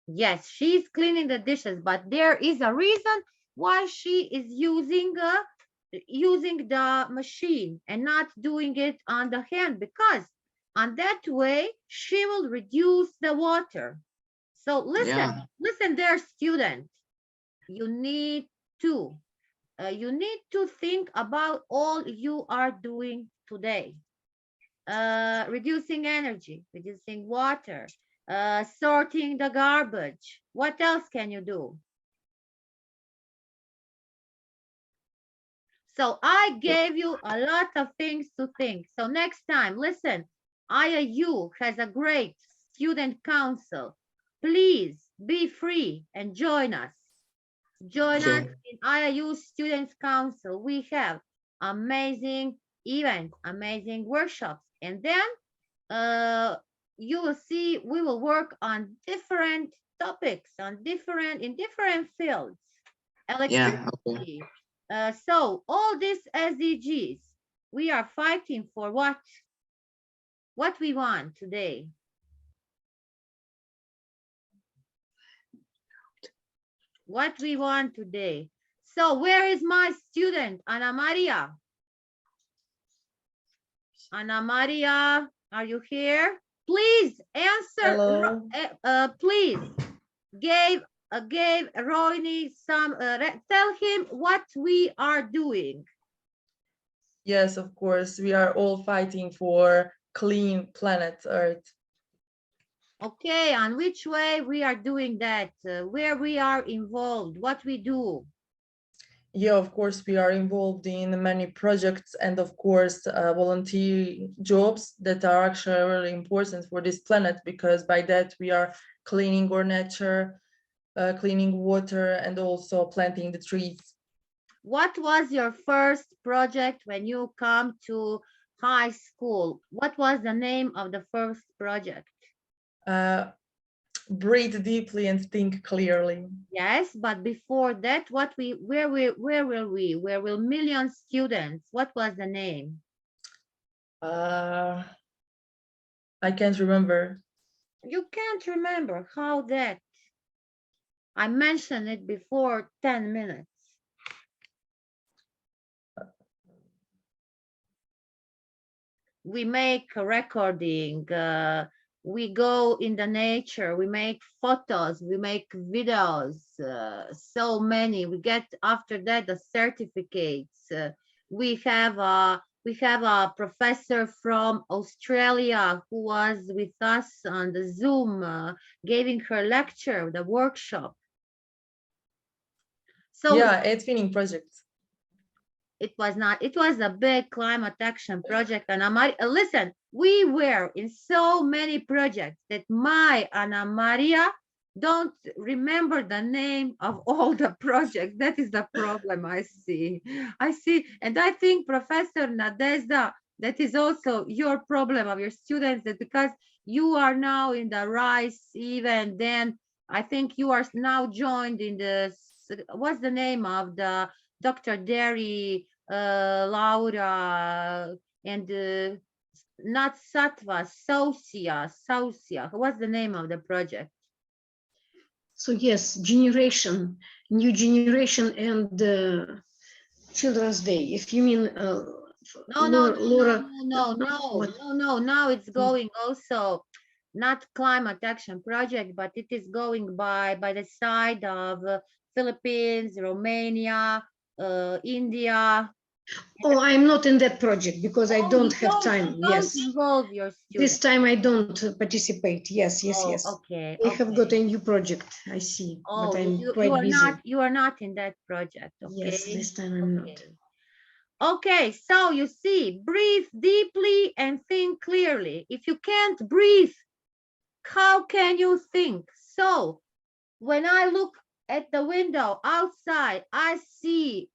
Yes, she's cleaning the dishes, but there is a reason why she is using the machine and not doing it on the hand, because on that way she will reduce the water. So Yeah, listen there, student. You need to think about all you are doing today. Reducing energy, reducing water, sorting the garbage. What else can you do? So I gave you a lot of things to think. So next time, listen, IIU has a great student council. Please be free and join us. Join us okay. in IIU Students Council. We have amazing events, amazing workshops, and then you will see we will work on different topics in different fields. Yeah, okay. Electricity. So all these SDGs, we are fighting for what? What we want today. What we want today. So where is my student, Ana Maria? Ana Maria, are you here? Please answer. Hello. Please gave Roy some. Tell him what we are doing. Yes, of course. We are all fighting for clean planet Earth. Okay, on which way we are doing that? Where we are involved? What we do? Yeah, of course, we are involved in many projects and of course, volunteer jobs that are actually really important for this planet, because by that we are cleaning our nature, cleaning water, and also planting the trees. What was your first project when you come to high school? What was the name of the first project? Breathe deeply and think clearly. Yes, but before that, where will million students? What was the name? I can't remember. You can't remember how that? I mentioned it before 10 minutes. We make a recording, we go in the nature, we make photos, we make videos, so many. We get after that the certificates. We have a professor from Australia who was with us on the Zoom, giving her lecture, the workshop. So Yeah, a twinning project. it was not, it was a big climate action project. And listen, we were in so many projects that my Ana Maria don't remember the name of all the projects. That is the problem I see. And I think Professor Nadezhda, that is also your problem of your students, that because you are now in the RICE event, then I think you are now joined in the, what's the name of the Dr. Derry, Laura, and not Satva, Sausia. What's the name of the project? So yes, generation, new generation, and Children's Day. If you mean Laura, No. Now it's going also not climate action project, but it is going by the side of Philippines, Romania, India. Oh, I'm not in that project because I don't have time. Yes, Involve your this students. time I don't participate. Yes. Okay. I have got a new project. I see, but I'm quite busy. You are not in that project. Okay. Yes, this time I'm not. Okay, so you see, breathe deeply and think clearly. If you can't breathe, how can you think? So when I look at the window outside, I see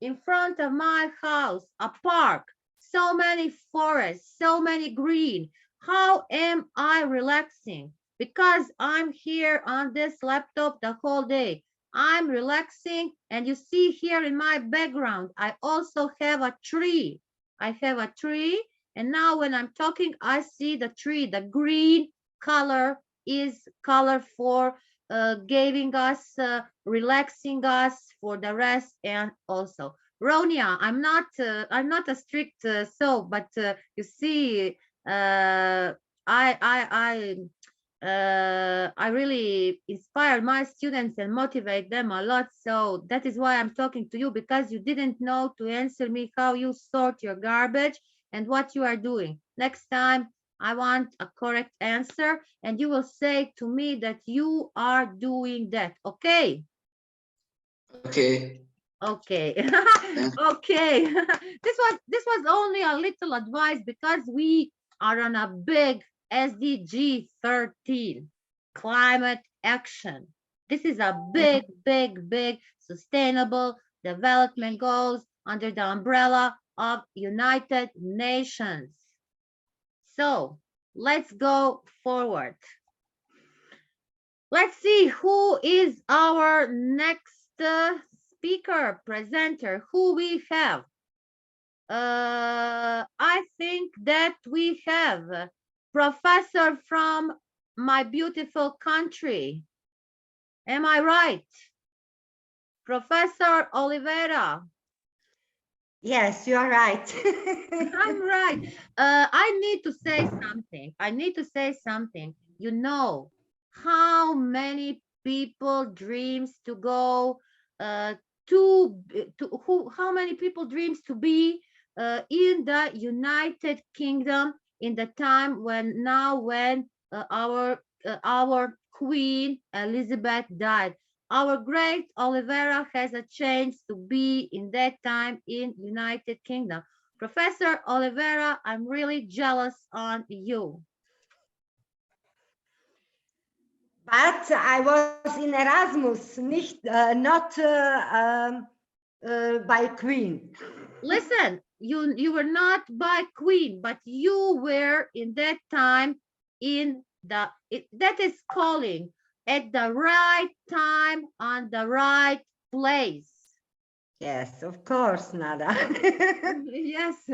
in front of my house a park, so many forests, so many green. How am I relaxing? Because I'm here on this laptop the whole day. I'm relaxing, and you see here in my background, I also have a tree. I have a tree, and now when I'm talking, I see the tree. The green color is color for giving us, relaxing us for the rest. And also, Ronia, I'm not a strict but you see, I really inspire my students and motivate them a lot. So that is why I'm talking to you, because you didn't know to answer me how you sort your garbage and what you are doing. Next time, I want a correct answer, and you will say to me that you are doing that. Okay? Okay. Okay. Okay. This was only a little advice because we are on a big SDG 13 climate action. This is a big, big, big sustainable development goals under the umbrella of United Nations. So let's go forward. Let's see who is our next speaker, presenter, who we have. I think that we have a professor from my beautiful country. Am I right? Professor Oliveira. Yes, you are right. I'm right. I need to say something. I need to say something. You know how many people dreams to go to who? How many people dreams to be in the United Kingdom in the time when our Queen Elizabeth died? Our great Oliveira has a chance to be in that time in United Kingdom. Professor Oliveira, I'm really jealous on you. But I was in Erasmus, not by Queen. Listen, you were not by Queen, but you were in that time in the, that is calling at the right time on the right place. Yes, of course, Nada. Yes.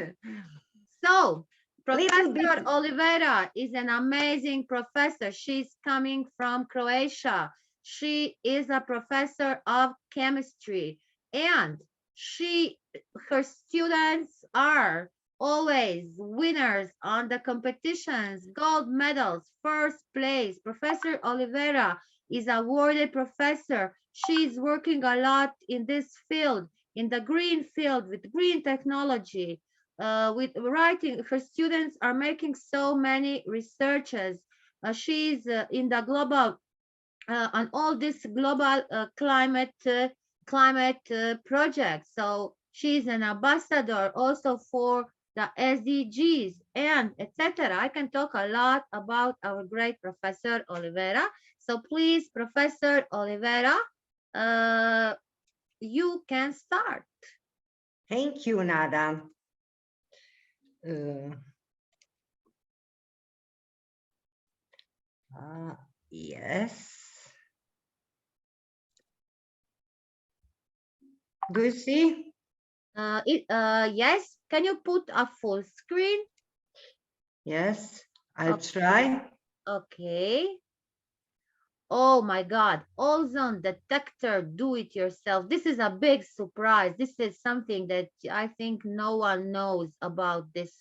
So, Little Professor bit. Oliveira is an amazing professor. She's coming from Croatia. She is a professor of chemistry, and her students are always winners on the competitions, gold medals, first place. Professor Oliveira is a awarded professor. She's working a lot in this field, in the green field with green technology. With writing, her students are making so many researches. She's in the global, on all this global climate project. So she's an ambassador also for the SDGs and etc. I can talk a lot about our great Professor Oliveira. So please, Professor Oliveira, you can start. Thank you, Nada. Yes. Do you see? Yes. Can you put a full screen? Yes, I'll try. Okay. Oh my God, Ozone Detector, do it yourself. This is a big surprise. This is something that I think no one knows about this.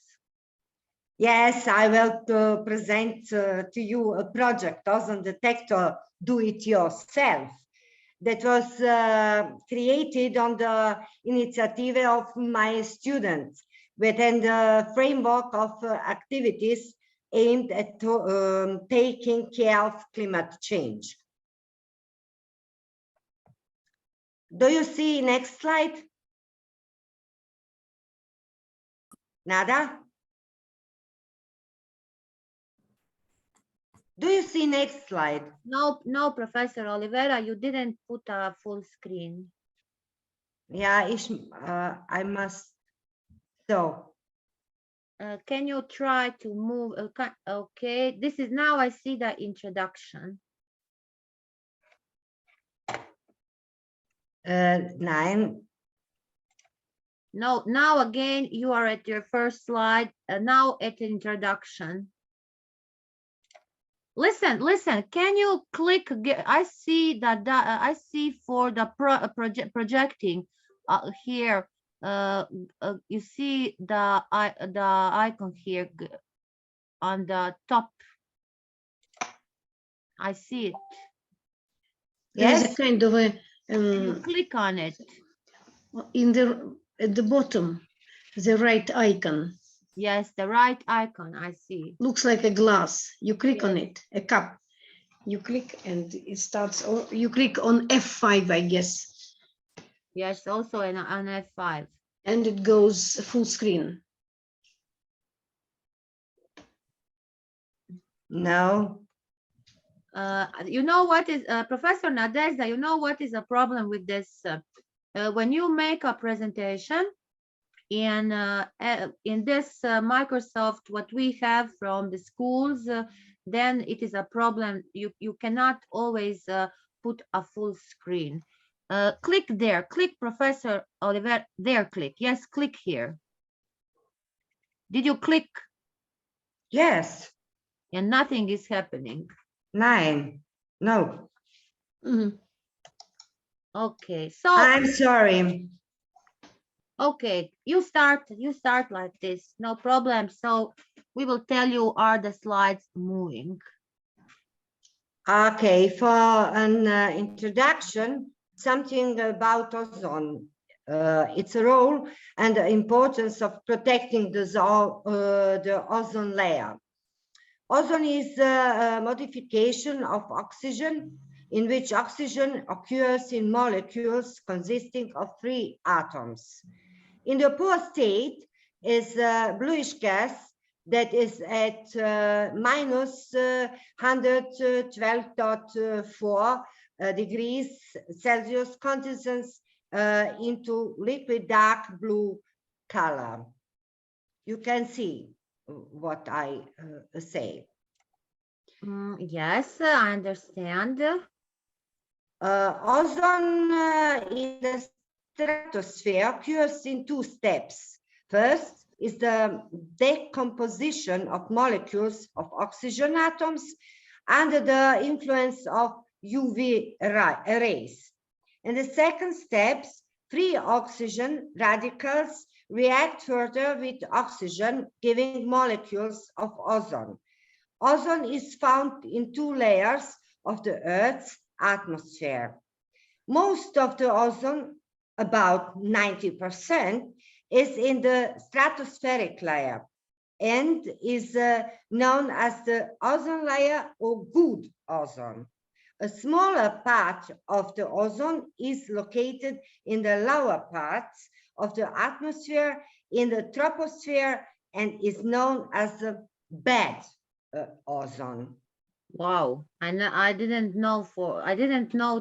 Yes, I will present to you a project, Ozone Detector, do it yourself, that was created on the initiative of my students within the framework of activities aimed at taking care of climate change. Do you see next slide? Nada? Do you see next slide? No, no, Professor Oliveira, you didn't put a full screen. Yeah, I must. So. Can you try to move? Okay, this is now I see the introduction. Nine. No, now again, you are at your first slide. Now at introduction. Listen. Can you click? I see that. I see for the projecting here. You see the icon here on the top. I see it. There's a Yes, kind of a You click on it. at the bottom, the right icon Yes, the right icon. I see. looks like a glass. You click on Yes. it, a cup. You click and it starts, or you click on F5, I guess, Yes, also on F5. and it goes full screen. no. You know what is Professor Nadezhda, you know what is a problem with this? When you make a presentation in this Microsoft, what we have from the schools, then it is a problem. You cannot always put a full screen. Click there, click Professor Oliver, there, click. Yes, click here. Did you click? Yes, And nothing is happening. 9. No, Okay, so I'm sorry. okay, you start like this, no problem. So we will tell you, are the slides moving? Okay, for an introduction, something about ozone, its role and the importance of protecting the ozone layer. Ozone is a modification of oxygen in which oxygen occurs in molecules consisting of 3 atoms. In the poor state is bluish gas that is at minus 112.4 degrees Celsius condenses into liquid dark blue color. You can see what I say. Yes, I understand. Ozone in the stratosphere occurs in 2 steps. First is the decomposition of molecules of oxygen atoms under the influence of UV rays. In the second step, free oxygen radicals react further with oxygen, giving molecules of ozone. Ozone is found in 2 layers of the Earth's atmosphere. Most of the ozone, about 90%, is in the stratospheric layer and is known as the ozone layer or good ozone. A smaller part of the ozone is located in the lower parts of the atmosphere in the troposphere and is known as the bad ozone. Wow, and I didn't know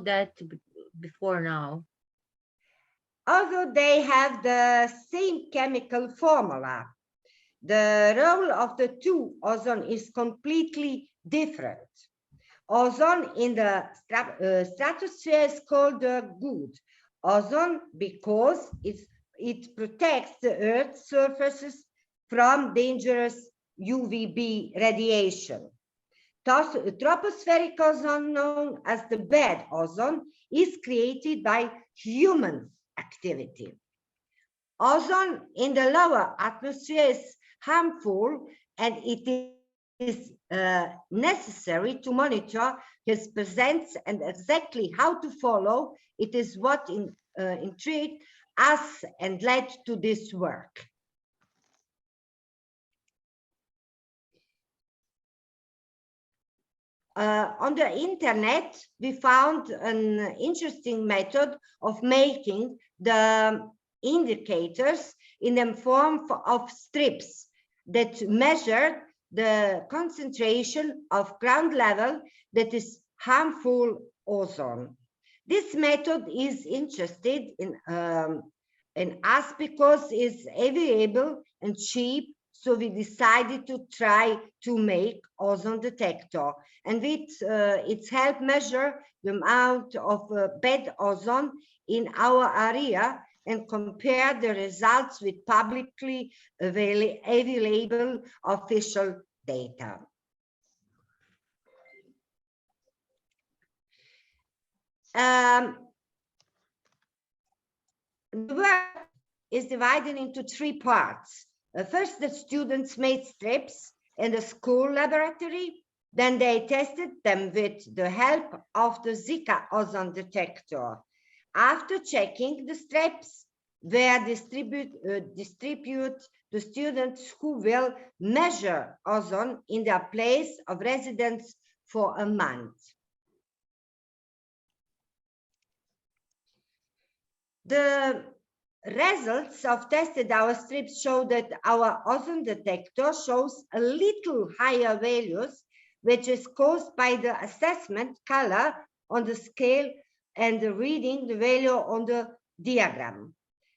that before now. Although they have the same chemical formula, the role of the 2 ozone is completely different. Ozone in the stratosphere is called the good ozone because it protects the Earth's surfaces from dangerous UVB radiation. Tropospheric ozone, known as the bad ozone, is created by human activity. Ozone in the lower atmosphere is harmful and it is necessary to monitor his presence and exactly how to follow. It is what intrigued us and led to this work. On the internet, we found an interesting method of making the indicators in the form of strips that measure the concentration of ground level that is harmful ozone. This method is interested in us because it's available and cheap. So we decided to try to make ozone detector, and with its help measure the amount of bad ozone in our area and compare the results with publicly available official data. The work is divided into three parts. First, the students made strips in the school laboratory. Then they tested them with the help of the Zika ozone detector. After checking the strips, they distribute the students who will measure ozone in their place of residence for a month. The results of tested our strips show that our ozone detector shows a little higher values, which is caused by the assessment color on the scale and the reading the value on the diagram.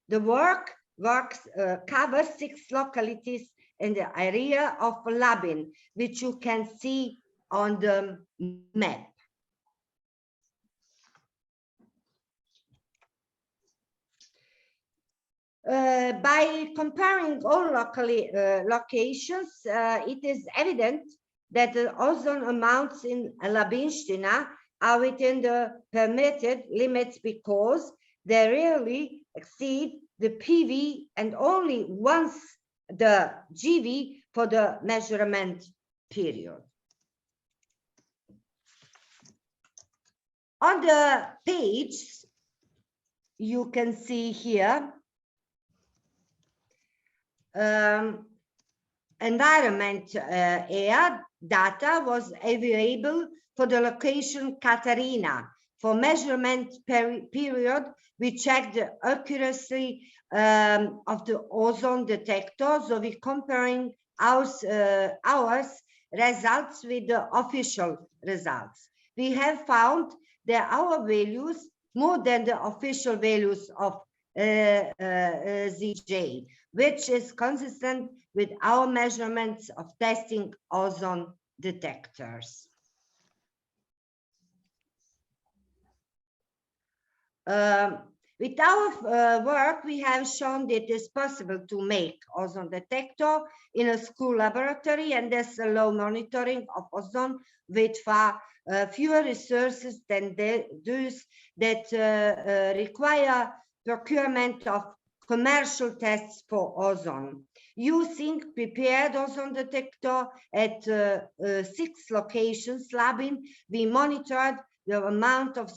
The work covers 6 localities in the area of Labin, which you can see on the map. By comparing all locations, it is evident that the ozone amounts in Labinština are within the permitted limits because they rarely exceed the PV and only once the GV for the measurement period. On the page, you can see here environment air data was available for the location Katarina. For measurement period, we checked the accuracy of the ozone detector, so we're comparing our results with the official results. We have found that our values more than the official values of ZJ, which is consistent with our measurements of testing ozone detectors. With our work, we have shown that it is possible to make ozone detector in a school laboratory, and this allow monitoring of ozone with far fewer resources than those that require procurement of commercial tests for ozone. Using prepared ozone detector at 6 locations, Labin, we monitored the amount of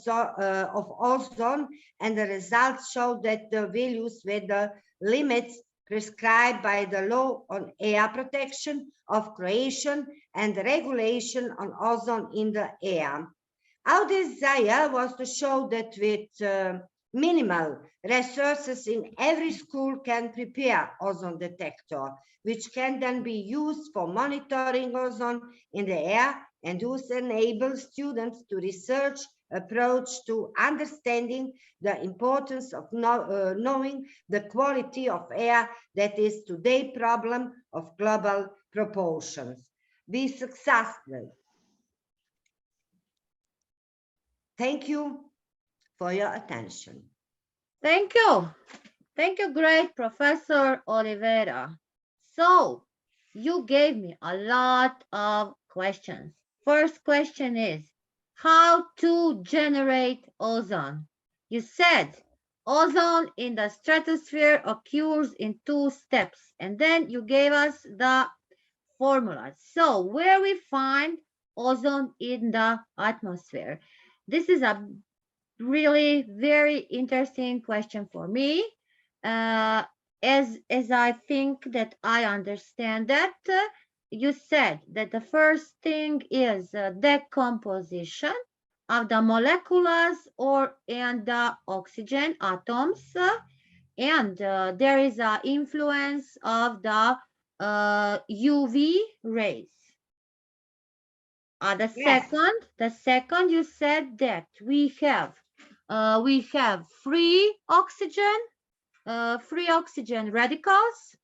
ozone, and the results show that the values were the limits prescribed by the law on air protection of creation and regulation on ozone in the air. Our desire was to show that with minimal resources in every school can prepare ozone detector, which can then be used for monitoring ozone in the air, and thus enable students to research approach to understanding the importance of knowing the quality of air that is today's problem of global proportions. Be successful. Thank you for your attention. Thank you. Thank you, great Professor Oliveira. So, you gave me a lot of questions. First question is, how to generate ozone? You said ozone in the stratosphere occurs in 2 steps, and then you gave us the formulas. So, where we find ozone in the atmosphere? This is a really very interesting question for me. As I think that I understand that, you said that the first thing is decomposition of the molecules and the oxygen atoms, and there is an influence of the UV rays. The second, you said that we have free oxygen radicals,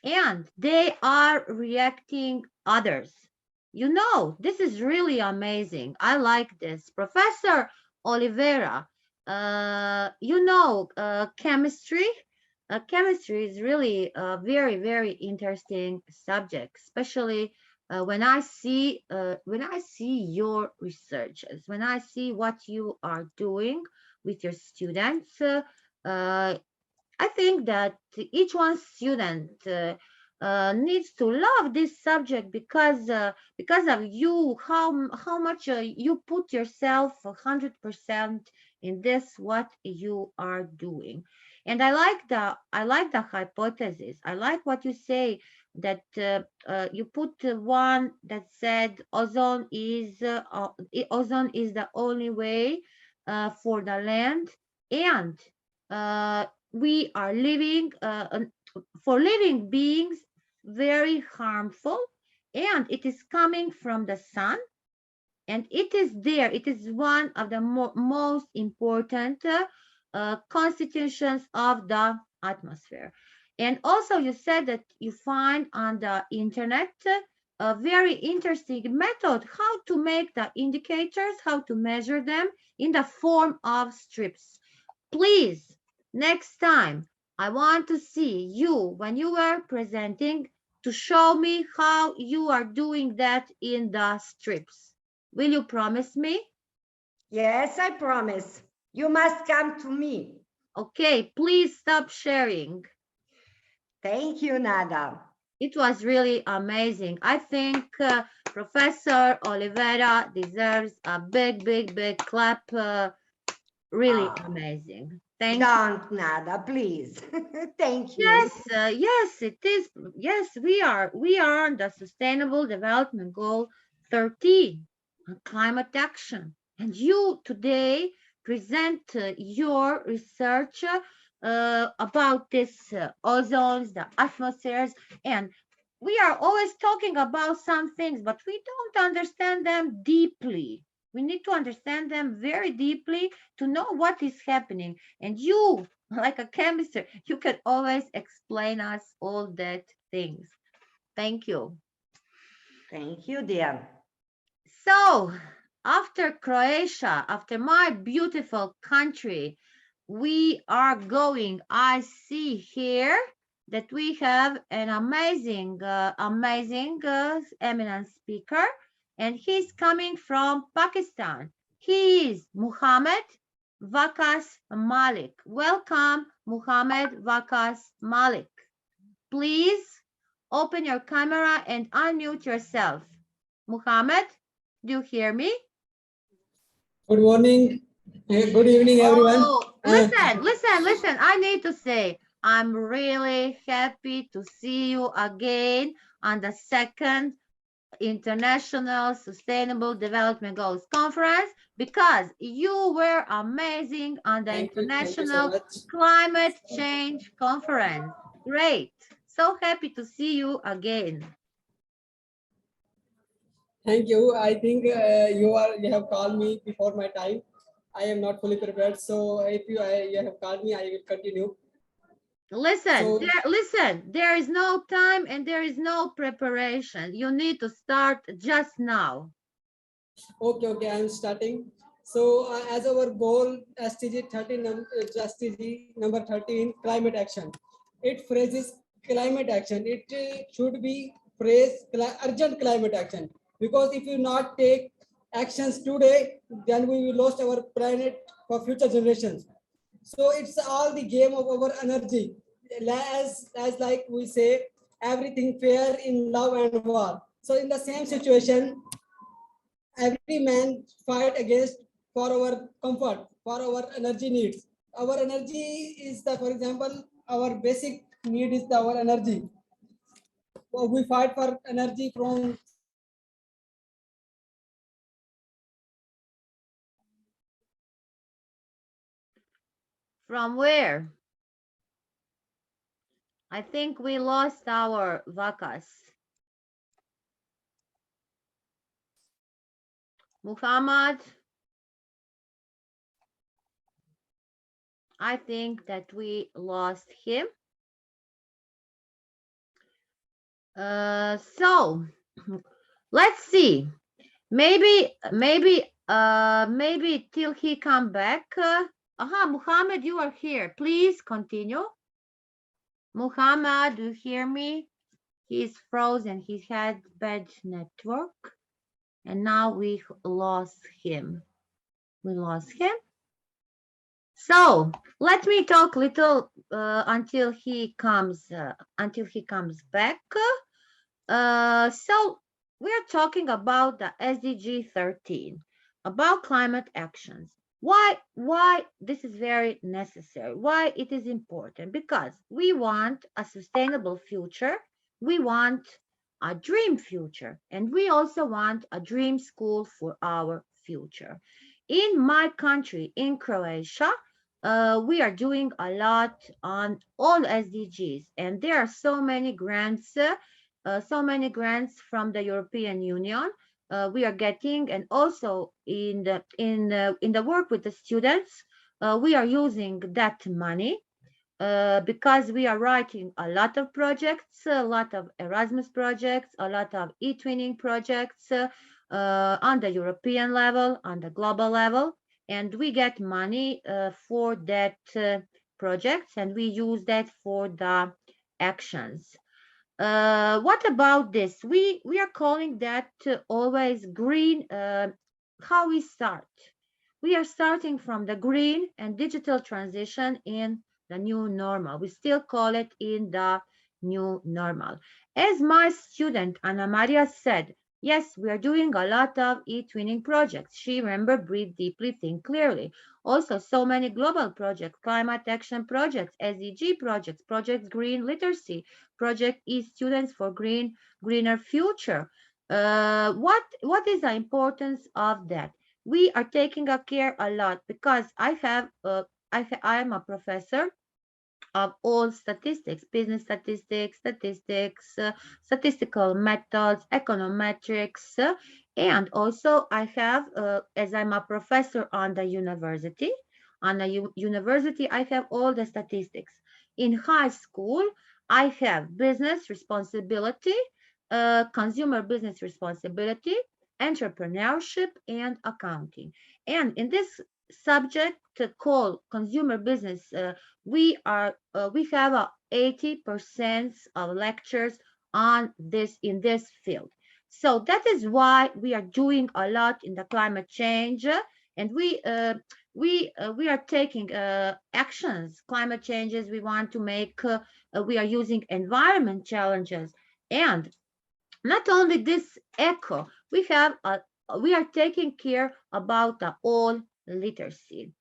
and they are reacting others. You know, this is really amazing. I like this. Professor Oliveira, you know, chemistry. Chemistry is really a very, very interesting subject, especially when I see your researches, when I see what you are doing with your students, I think that each one student needs to love this subject because of you, how much you put yourself 100% in this what you are doing. And I like the hypothesis. I like what you say that you put one that said ozone is the only way for the land, and we are living for living beings very harmful, and it is coming from the sun, and it is there. It is one of the most important constitutions of the atmosphere. And also you said that you find on the internet a very interesting method how to make the indicators, how to measure them in the form of strips. Please, next time, I want to see you when you are presenting to show me how you are doing that in the strips. Will you promise me? Yes, I promise. You must come to me. Okay, please stop sharing. Thank you, Nada. It was really amazing. I think Professor Oliveira deserves a big, big, big clap. Really amazing. Thank you. Don't, Nada, please. Thank you. Yes, it is. Yes, we are on the Sustainable Development Goal 13, on climate action. And you today present your research about this ozones, the atmospheres, and we are always talking about some things, but we don't understand them deeply. We need to understand them very deeply to know what is happening. And you, like a chemist, you can always explain us all that things. Thank you. Thank you, dear. So, after Croatia, after my beautiful country, we are going. I see here that we have an amazing, eminent speaker, and he's coming from Pakistan. He is Muhammad Waqas Malik. Welcome, Muhammad Waqas Malik. Please open your camera and unmute yourself. Muhammad, do you hear me? Good morning. Good evening, everyone. Oh, listen. I need to say, I'm really happy to see you again on the second International Sustainable Development Goals Conference, because you were amazing on the Thank you so International much. Climate Change Conference. Great. So happy to see you again. Thank you. I think you have called me before my time. I am not fully prepared. So if you have called me, I will continue. Listen, there is no time and there is no preparation. You need to start just now. Okay, I am starting. So as our goal, SDG number 13, climate action. It phrases climate action. It should be phrase urgent climate action, because if you not take actions today, then we will lose our planet for future generations. So it's all the game of our energy. As like we say, everything fair in love and war. So in the same situation, every man fight against for our comfort, for our energy needs. Our energy is for example, our basic need is our energy. We fight for energy from From where? I think we lost our Waqas. Muhammad, I think that we lost him. So let's see. Maybe till he come back. Muhammad, you are here. Please continue. Muhammad, do you hear me? He's frozen. He had bad network, and now we lost him. We lost him. So let me talk little until he comes back. So we're talking about the SDG 13, about climate actions. Why this is very necessary? Why it is important? Because we want a sustainable future. We want a dream future, and we also want a dream school for our future. In my country, in Croatia, we are doing a lot on all SDGs, and there are so many grants from the European Union we are getting, and also in the work with the students, we are using that money because we are writing a lot of projects, a lot of Erasmus projects, a lot of e-twinning projects on the European level, on the global level, and we get money for that projects, and we use that for the actions. What about this? We are calling that always green. How we start? We are starting from the green and digital transition in the new normal. We still call it in the new normal. As my student Anna Maria said, yes, we are doing a lot of e-twinning projects. She remembered, breathe deeply, think clearly. Also, so many global projects, climate action projects, SDG projects, Project Green Literacy, Project E-Students for Greener Future. What is the importance of that? We are taking a care a lot because I am a professor of all statistics, business statistics, statistical methods, econometrics, and also I have, as I'm a professor on the university, I have all the statistics. In high school, I have business responsibility, consumer business responsibility, entrepreneurship, and accounting. And in this subject called consumer business, we have 80% of lectures on this in this field. So that is why we are doing a lot in the climate change, and we are taking actions, climate changes. We want to make. We are using environment challenges, and not only this echo. We are taking care about the all literacy.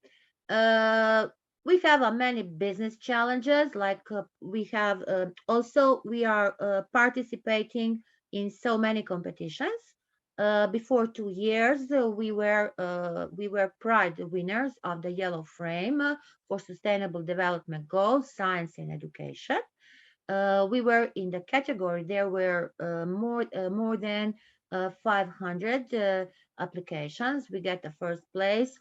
Uh, we have many business challenges, like we have also we are participating in so many competitions. Before 2 years, we were pride winners of the Yellow Frame for Sustainable Development Goals, Science and Education. We were in the category. There were more than 500 applications. We get the first place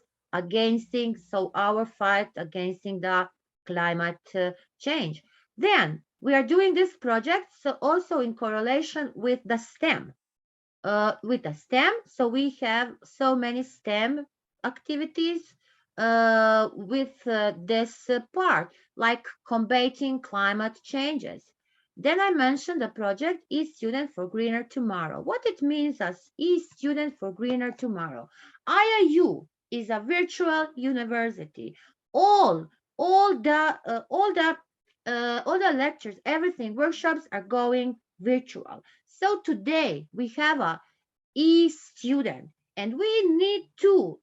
so our fight against the climate change. Then we are doing this project also in correlation with the STEM. So we have so many STEM activities with this part, like combating climate changes. Then I mentioned the project E-Student for Greener Tomorrow. What it means as E-Student for Greener Tomorrow. IIU is a virtual university. All the lectures, everything, workshops are going virtual. So today we have a e-student, and we need to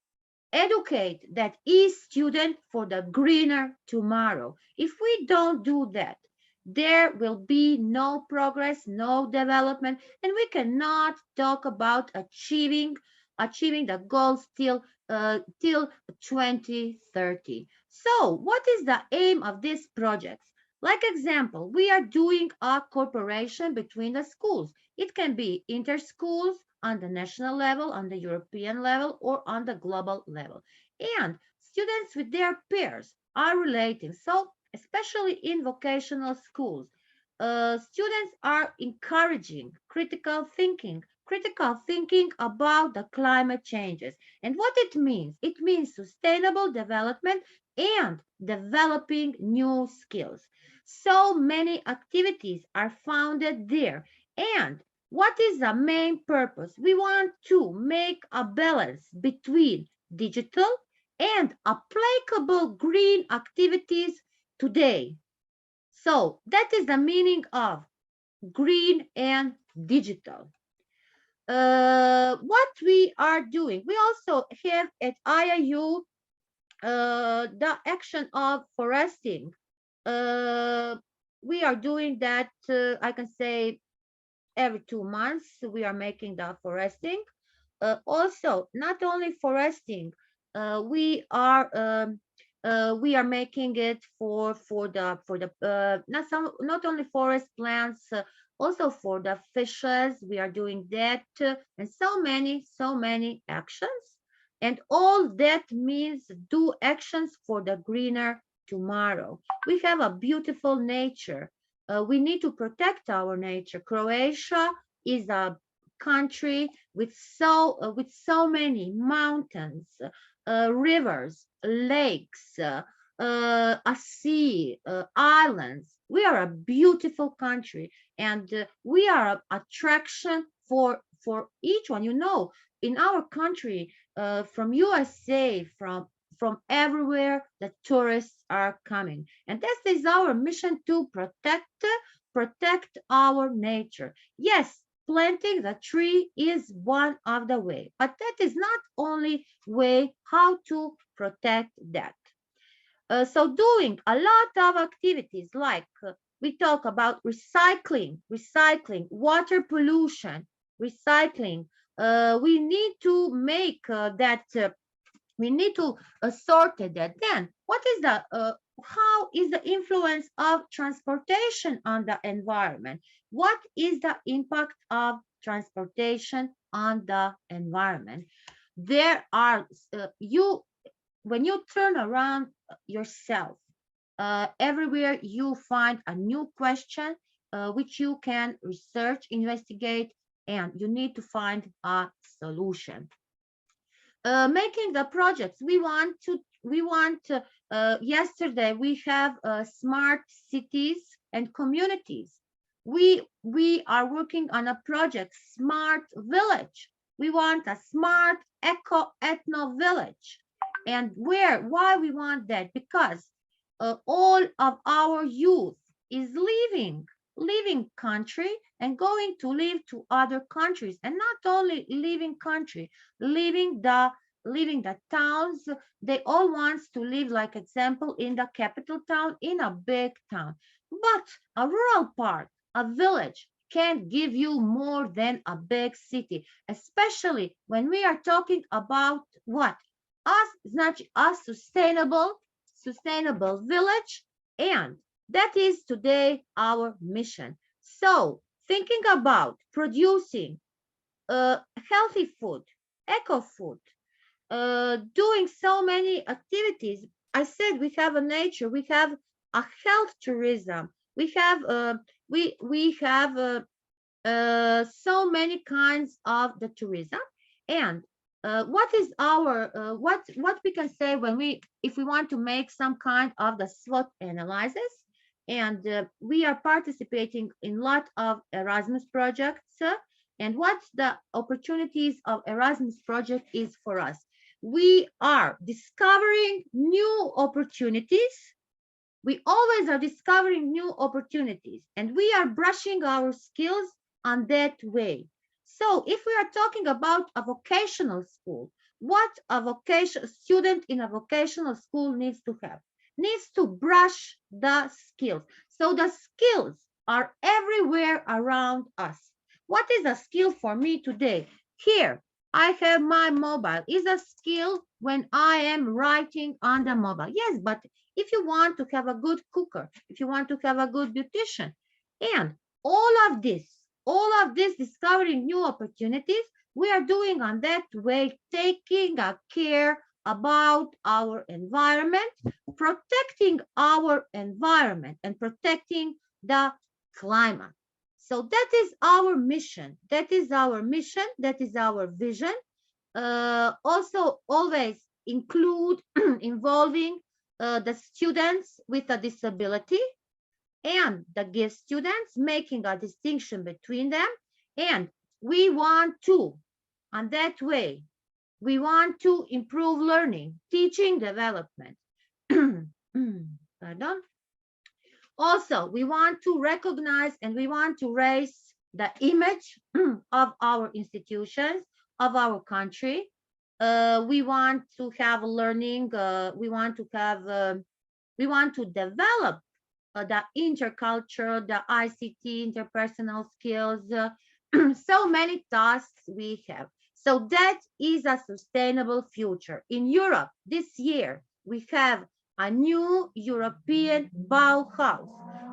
educate that e-student for the greener tomorrow. If we don't do that, there will be no progress, no development, and we cannot talk about achieving the goals till 2030. So what is the aim of these projects? Like example, we are doing a cooperation between the schools. It can be inter-schools on the national level, on the European level, or on the global level. And students with their peers are relating. So especially in vocational schools, students are encouraging critical thinking about the climate changes. And what it means sustainable development and developing new skills. So many activities are founded there. And what is the main purpose? We want to make a balance between digital and applicable green activities today. So that is the meaning of green and digital. What we are doing, we also have at Iiu the action of foresting. We are doing that, I can say, every 2 months. We are making the foresting. Also, not only foresting, we are making it for the not only forest plants, also for the fishes. We are doing that, and so many actions. And all that means do actions for the greener tomorrow. We have a beautiful nature. We need to protect our nature. Croatia is a country with so many mountains, rivers, lakes, a sea, islands. We are a beautiful country, and we are an attraction for each one. You know, in our country, from USA, from everywhere, the tourists are coming, and this is our mission to protect our nature. Yes, planting the tree is one of the way, but that is not only way how to protect that. So doing a lot of activities like we talk about recycling, water pollution, recycling. We need to make that. We need to sort it that. Then, what is the how is the influence of transportation on the environment? What is the impact of transportation on the environment? There are you when you turn around yourself, everywhere you find a new question which you can research, investigate, and you need to find a solution. Making the projects yesterday we have smart cities and communities. We are working on a project, smart village. We want a smart ethno village. And why we want that? Because all of our youth is leaving country and going to live to other countries, and not only leaving country, leaving the towns. They all wants to live, like example, in the capital town, in a big town. But a rural part, a village, can give you more than a big city, especially when we are talking about what? Znači a sustainable village, and that is today our mission. So thinking about producing healthy food, eco food, doing so many activities. I said we have a nature, we have a health tourism, we have so many kinds of the tourism. And what is our what we can say when if we want to make some kind of the SWOT analysis, and we are participating in a lot of Erasmus projects. And what the opportunities of Erasmus project is for us? We are discovering new opportunities. We always are discovering new opportunities, and we are brushing our skills on that way. So if we are talking about a vocational school, what a student in a vocational school needs to have? Needs to brush the skills. So the skills are everywhere around us. What is a skill for me today? Here, I have my mobile. Is a skill when I am writing on the mobile. Yes, but if you want to have a good cooker, if you want to have a good beautician, and all of this discovering new opportunities, we are doing on that way, taking a care about our environment, protecting our environment, and protecting the climate. So that is our mission. That is our mission. That is our vision. Also, always include involving the students with a disability. and the gift students, making a distinction between them. And we want to, and that way, we want to improve learning, teaching, development. Pardon. Also, we want to recognize and we want to raise the image of our institutions, of our country. We want to have learning. We want to have. We want to develop the interculture, the ICT, interpersonal skills. So many tasks we have. So that is a sustainable future. In Europe, this year, we have a new European Bauhaus,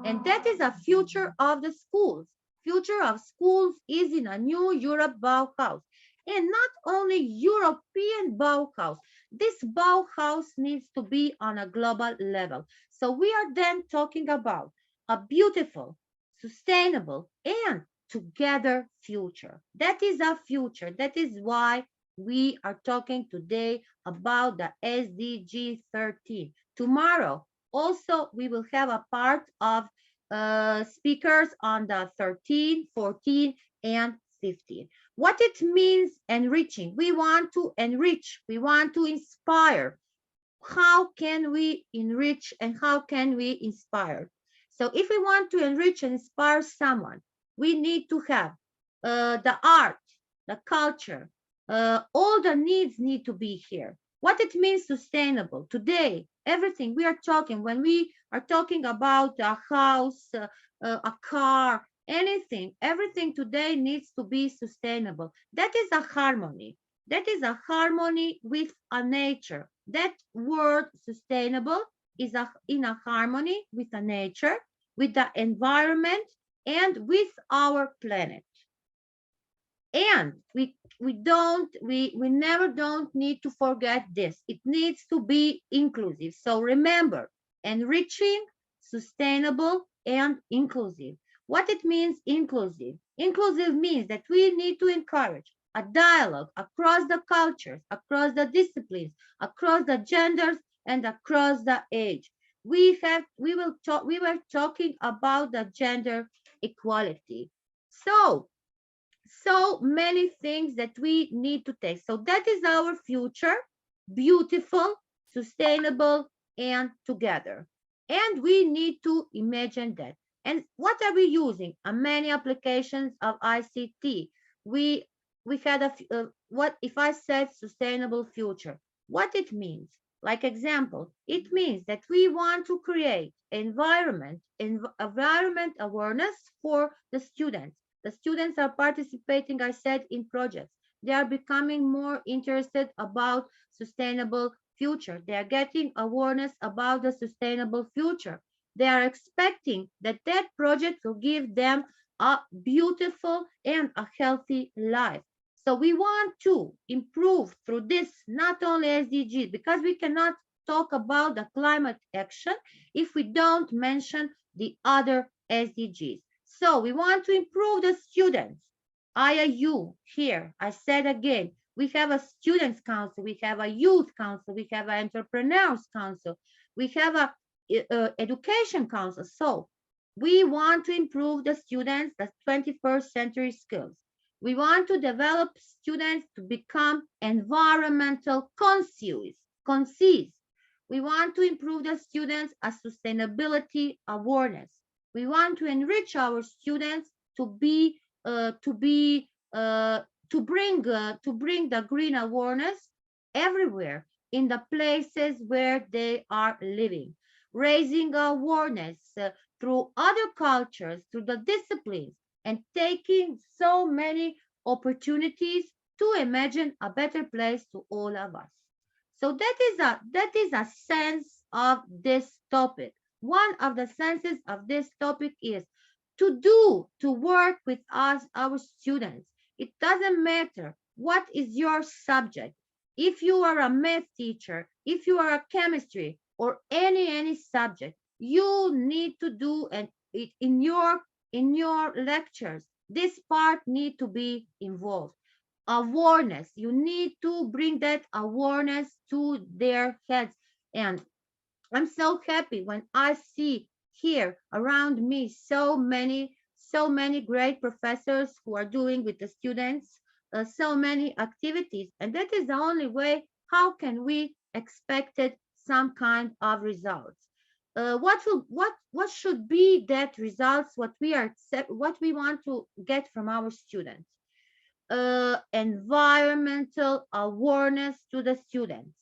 and that is a future of the schools. Future of schools is in a new Europe Bauhaus. And not only European Bauhaus, this Bauhaus needs to be on a global level. So we are then talking about a beautiful, sustainable, and together future. That is our future. That is why we are talking today about the SDG 13. Tomorrow, also, we will have a part of speakers on the 13, 14, and 15. What it means enriching. We want to enrich. We want to inspire. How can we enrich and how can we inspire? So if we want to enrich and inspire someone, we need to have the art, the culture, all the needs need to be here. What it means sustainable. Today, everything we are talking, when we are talking about a house, a car, anything, everything today needs to be sustainable. That is a harmony. That is a harmony with a nature. That word sustainable is in a harmony with the nature, with the environment, and with our planet. And we never don't need to forget this. It needs to be inclusive. So remember, enriching, sustainable, and inclusive. What it means inclusive? Inclusive means that we need to encourage a dialogue across the cultures, across the disciplines, across the genders, and across the age. We were talking about the gender equality. So many things that we need to take. So that is our future, beautiful, sustainable, and together. And we need to imagine that. And what are we using? Many applications of ICT. We had what if I said sustainable future? What it means? Like example, it means that we want to create environment awareness for the students. The students are participating, I said, in projects. They are becoming more interested about sustainable future. They are getting awareness about the sustainable future. They are expecting that that project will give them a beautiful and a healthy life. So we want to improve through this, not only SDGs, because we cannot talk about the climate action if we don't mention the other SDGs. So we want to improve the students. Iiu here, I said again, we have a students council, we have a youth council, we have an entrepreneurs council, we have a education council. So we want to improve the students, the 21st century skills. We want to develop students to become environmental conscious. We want to improve the students' sustainability awareness. We want to enrich our students to bring the green awareness everywhere in the places where they are living, raising awareness through other cultures, through the disciplines, and taking so many opportunities to imagine a better place to all of us. So that is a sense of this topic. One of the senses of this topic is to work with us, our students. It doesn't matter what is your subject. If you are a math teacher, if you are a chemistry or any subject, you need to do and in your lectures. This part need to be involved. Awareness. You need to bring that awareness to their heads. And I'm so happy when I see here around me so many great professors who are doing with the students so many activities, and that is the only way how can we expect some kind of results. What should be that results, what we want to get from our students? Environmental awareness to the students.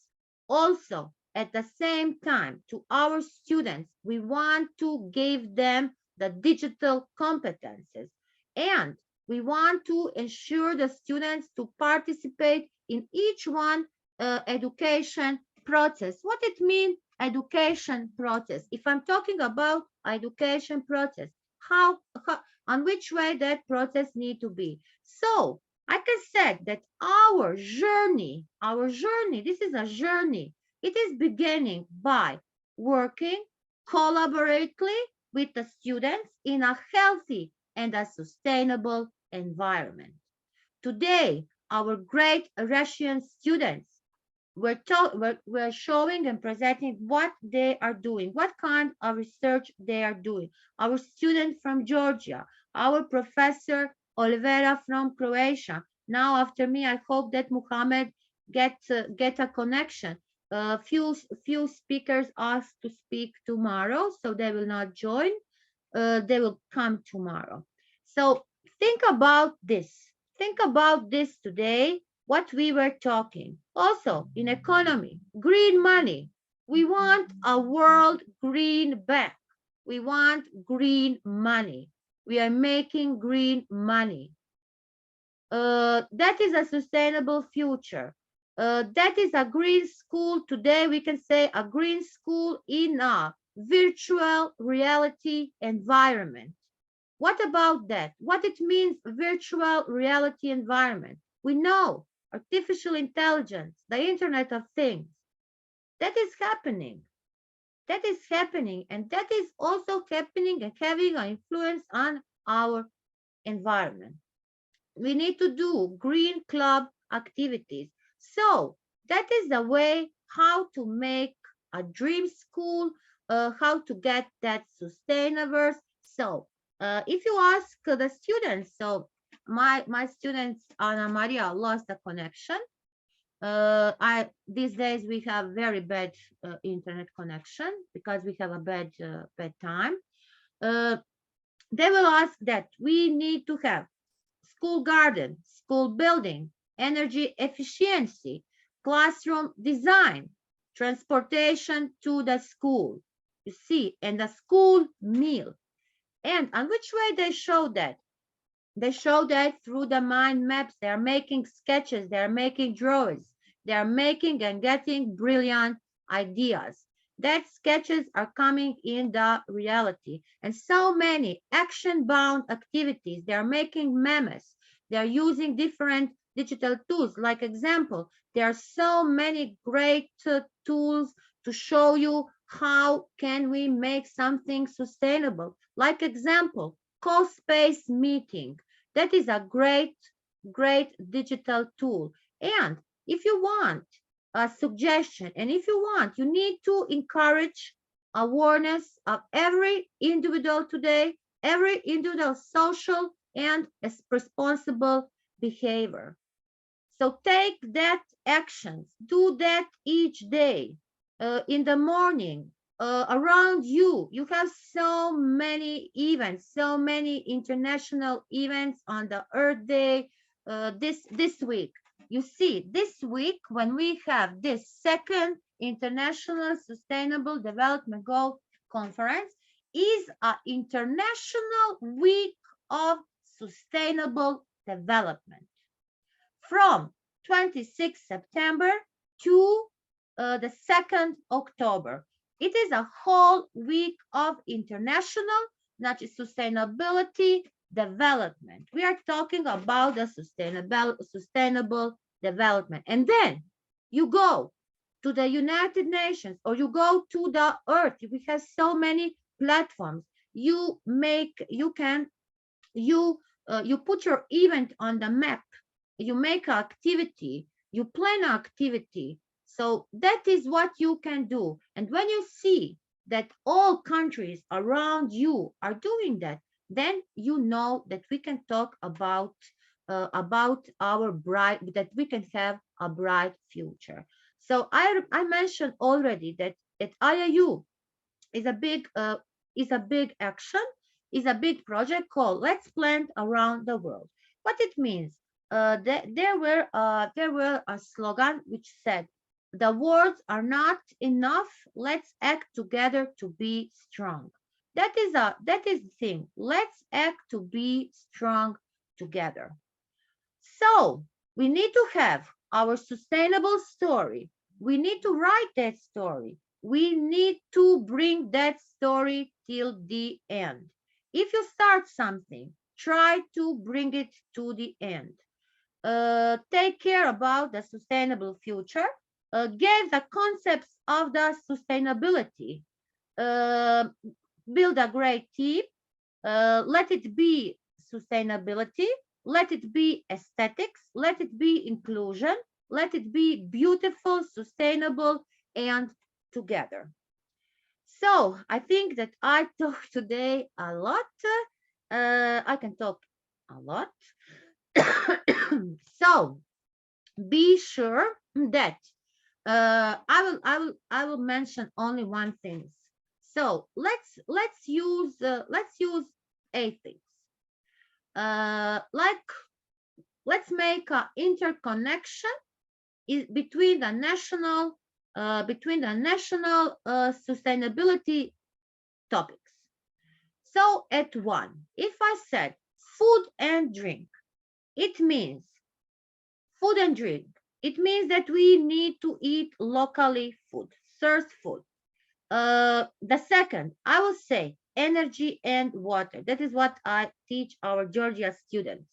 Also, at the same time, to our students, we want to give them the digital competences, and we want to ensure the students to participate in each one education process. What it means, education process? If I'm talking about education process, how on which way that process need to be. So I can say that our journey, this is a journey. It is beginning by working collaboratively with the students in a healthy and a sustainable environment. Today, our great Russian students we're showing and presenting what they are doing, what kind of research they are doing. Our student from Georgia, our professor Olivera from Croatia. Now after me, I hope that Muhammad get a connection. Few speakers asked to speak tomorrow, so they will not join. They will come tomorrow. So think about this. Think about this today, what we were talking. Also, in economy, green money. We want a world green bank. We want green money. We are making green money. That is a sustainable future. That is a green school. Today we can say a green school in a virtual reality environment. What about that? What it means, virtual reality environment? We know artificial intelligence, the Internet of Things. That is happening. That is happening, and that is also happening and having an influence on our environment. We need to do green club activities. So that is the way how to make a dream school, how to get that sustainable. So if you ask the students, so my students, Anna Maria, lost the connection. These days we have very bad internet connection because we have a bad time. They will ask that we need to have school garden, school building, energy efficiency, classroom design, transportation to the school, you see, and the school meal. And on which way they show that? They show that through the mind maps. They are making sketches, they are making drawings, they are making and getting brilliant ideas. That sketches are coming in the reality. And so many action-bound activities. They are making memes. They are using different digital tools. Like example, there are so many great tools to show you how can we make something sustainable. Like example, co-space meeting. That is a great digital tool. And if you want a suggestion, and if you want, you need to encourage awareness of every individual today, every individual social and responsible behavior. So take that actions, do that each day. In the morning, around you, you have so many events, so many international events on the Earth Day this week. You see, this week, when we have this second International Sustainable Development Goal Conference, is an International Week of Sustainable Development. From 26 September to the 2nd October. It is a whole week of international, not just sustainability development. We are talking about the sustainable development. And then you go to the United Nations or you go to the Earth. We have so many platforms. You put your event on the map. You make an activity. You plan an activity. So that is what you can do. And when you see that all countries around you are doing that, then you know that we can talk about our bright, that we can have a bright future. So I mentioned already that at Iiu is a big action, is a big project called Let's Plant Around the World. What it means? There were a slogan which said, "The words are not enough. Let's act together to be strong." That is the thing. Let's act to be strong together. So we need to have our sustainable story. We need to write that story. We need to bring that story till the end. If you start something, try to bring it to the end. Take care about the sustainable future. Get the concepts of the sustainability. Build a great team. Let it be sustainability. Let it be aesthetics. Let it be inclusion. Let it be beautiful, sustainable, and together. So I think that I talked today a lot. I can talk a lot. So be sure that I will mention only one thing. So let's use ethics. Like, let's make an interconnection between the national sustainability topics. So at one, if I said food and drink, it means food and drink. It means that we need to eat locally food, source food. The second, I will say energy and water. That is what I teach our Georgia students.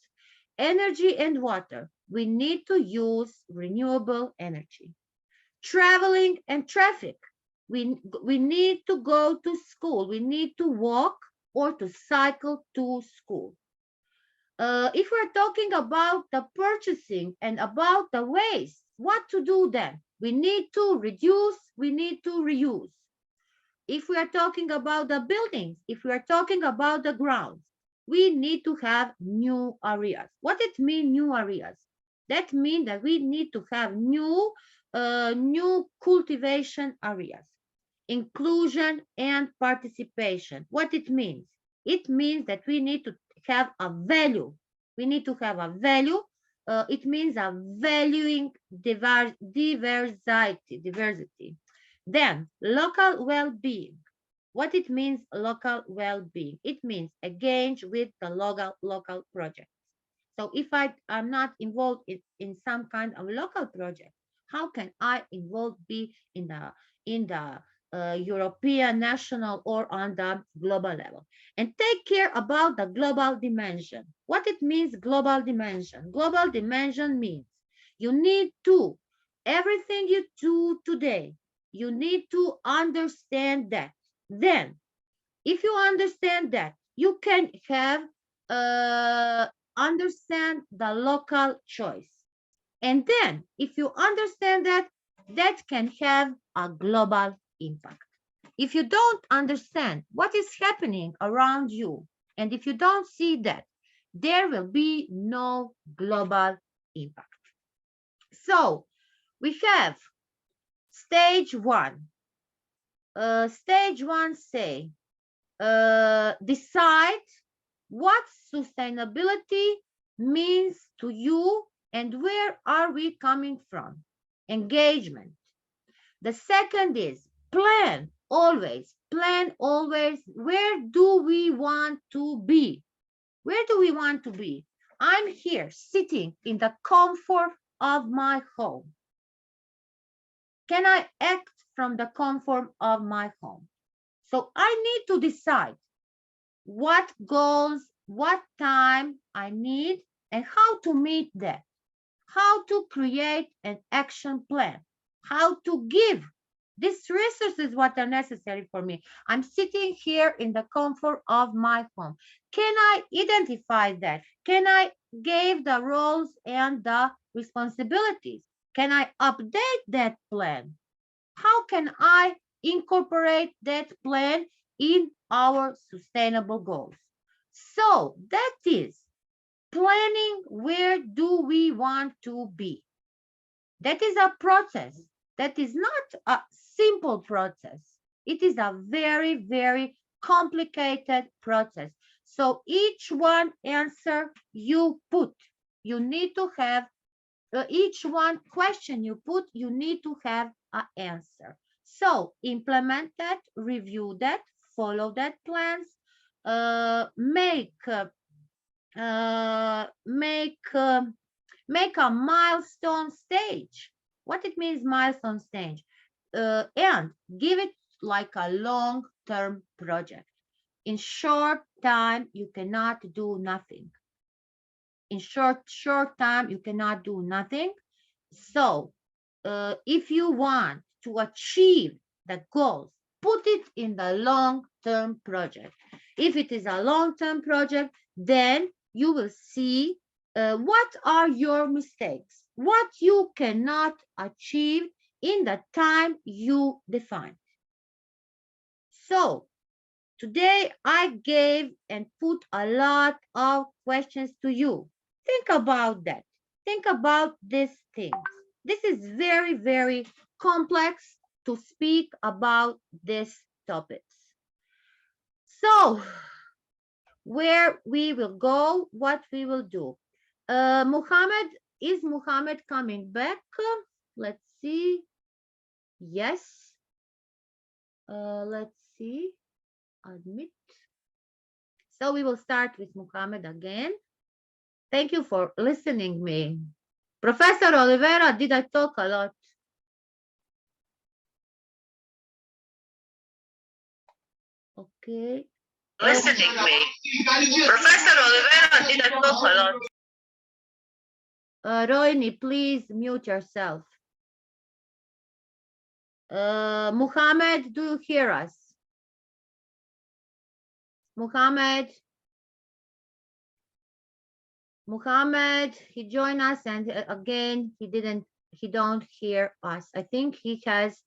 Energy and water. We need to use renewable energy. Traveling and traffic. We need to go to school. We need to walk or to cycle to school. If we're talking about the purchasing and about the waste, what to do then? We need to reduce, we need to reuse. If we are talking about the buildings, if we are talking about the grounds, we need to have new areas. What it mean, new areas? That means that we need to have new cultivation areas, inclusion and participation. What it means? It means that we need to have a value. We need to have a value. It means a valuing diversity. Then local well-being. What it means, local well-being? It means engage with the local projects. So if I'm not involved in some kind of local project, how can I be in the European, national, or on the global level? And take care about the global dimension. What it means, global dimension? Global dimension means you need to, everything you do today, you need to understand that. Then, if you understand that, you can have understand the local choice. And then, if you understand that, that can have a global impact. If you don't understand what is happening around you, and if you don't see that, there will be no global impact. So, we have stage one. Stage one say, decide what sustainability means to you and where are we coming from. Engagement. The second is plan always. Plan always. Where do we want to be? Where do we want to be? I'm here sitting in the comfort of my home. Can I act from the comfort of my home? So I need to decide what goals, what time I need, and how to meet that. How to create an action plan. How to give these resources what are necessary for me. I'm sitting here in the comfort of my home. Can I identify that? Can I give the roles and the responsibilities? Can I update that plan? How can I incorporate that plan in our sustainable goals. So that is planning where do we want to be. That is a process. That is not a simple process. It is a very, very complicated process. So each one answer you put, you need to have, each one question you put, you need to have an answer. So implement that, review that, follow that plans, make a milestone stage. What it means milestone stage? And give it like a long-term project. In short time, you cannot do nothing. In short time, you cannot do nothing. So if you want to achieve the goals, put it in the long-term project. If it is a long-term project, then you will see what are your mistakes, what you cannot achieve in the time you define. So today I gave and put a lot of questions to you. Think about that. Think about these things. This is very, very complex to speak about these topics. So where we will go, what we will do. Muhammad, is Muhammad coming back? Let's see. Yes. Let's see. Admit. So we will start with Muhammad again. Thank you for listening me. Professor Oliveira, did I talk a lot? Okay. Listening me. Professor Oliveira, did I talk a lot? Roini, please mute yourself. Muhammad, do you hear us? Muhammad, he joined us and again, he don't hear us. I think he has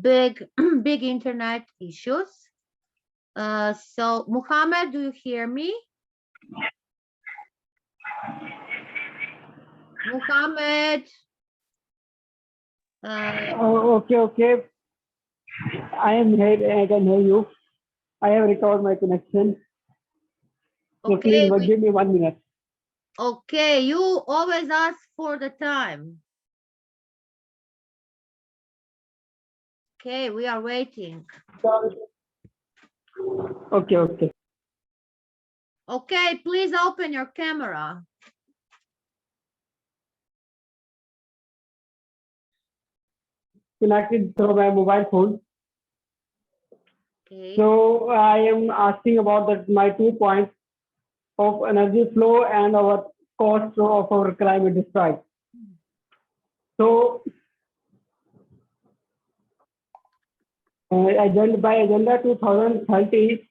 big internet issues. So Muhammad, do you hear me? Muhammad. Okay. I am here. I can hear you. I have recovered my connection. So Okay, please give me 1 minute. Okay, you always ask for the time. Okay, we are waiting. Okay. Okay, please open your camera. Connected through my mobile phone. Okay. So I am asking about my 2 points of energy flow and our cost of our climate destroy. So by Agenda 2030,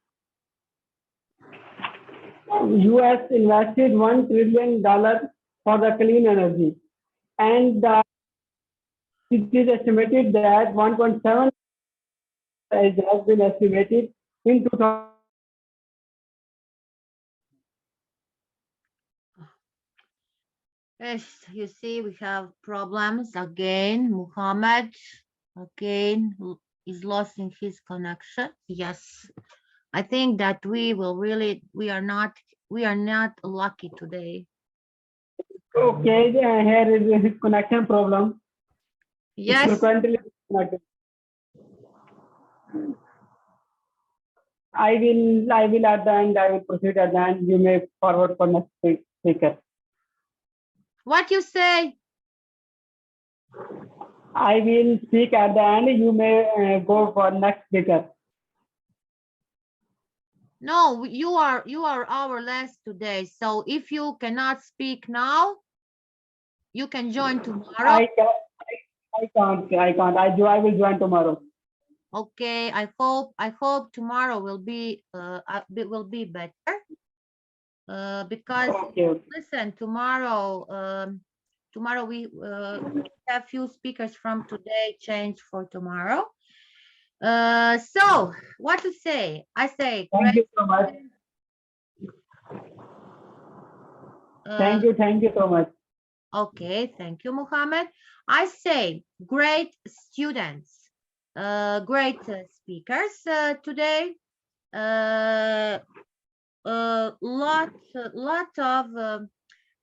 US invested $1 trillion for the clean energy. And it is estimated that 1.7 has been estimated in 2000. Yes, you see, we have problems again. Muhammad again is losing his connection. Yes, I think that we are not lucky today. Okay, here is a connection problem. Yes. I will at the end, I will proceed at the end. You may forward for next speaker. What you say? I will speak at the end. You may go for next speaker. No, you are our last today. So if you cannot speak now, you can join tomorrow. I can't. I will join tomorrow. Okay, I hope tomorrow will be better. Because listen, tomorrow we have few speakers from today change for tomorrow. So what to say? I say Thank great. you so much. Uh, Thank you so much. okay, thank you, Muhammad. I say great students, great speakers today. Uh, lot of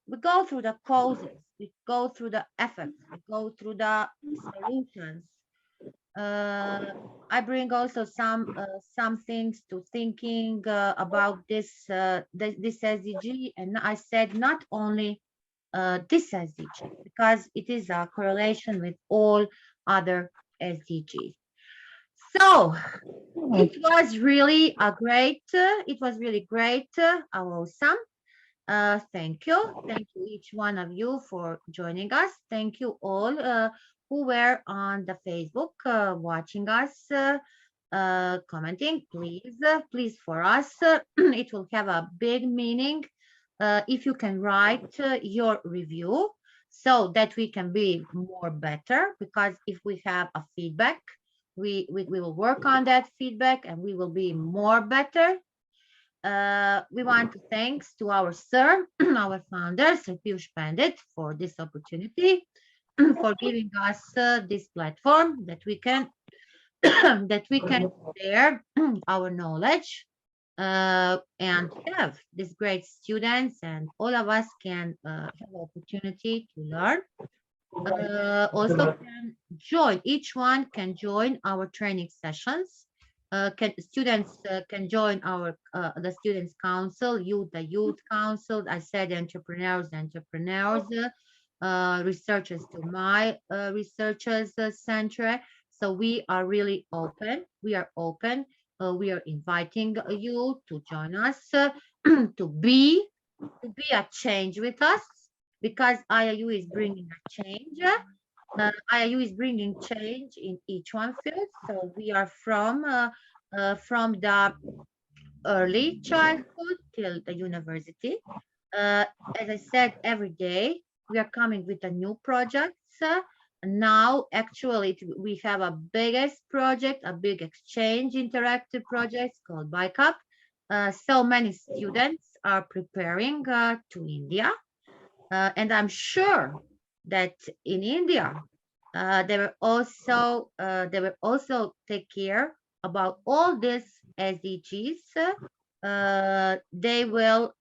we go through the causes, we go through the effects, we go through the solutions. I bring also some things to thinking about this SDG, and I said not only this SDG because it is a correlation with all other SDGs. So it was really a great, awesome. Thank you. Thank you, each one of you, for joining us. Thank you all who were on the Facebook watching us, commenting. Please, for us, it will have a big meaning if you can write your review so that we can be more better, because if we have a feedback, we will work on that feedback and we will be more better. We want to thanks to our sir, our founder, Sir Piyush Pandit, for this opportunity, for giving us this platform that we can share our knowledge and have these great students, and all of us can have opportunity to learn. Also can join, each one can join our training sessions. Students can join our the students council, the youth council. I said entrepreneurs, researchers to my researchers center. So we are really open. We are open. We are inviting you to join us to be a change with us, because IIU is bringing a change. IIU is bringing change in each one field. So we are from the early childhood till the university. As I said, every day we are coming with a new projects. Now, actually, we have a biggest project, a big exchange interactive project called BICUP. So many students are preparing to India. And I'm sure that in India, they will also take care about all these SDGs. They will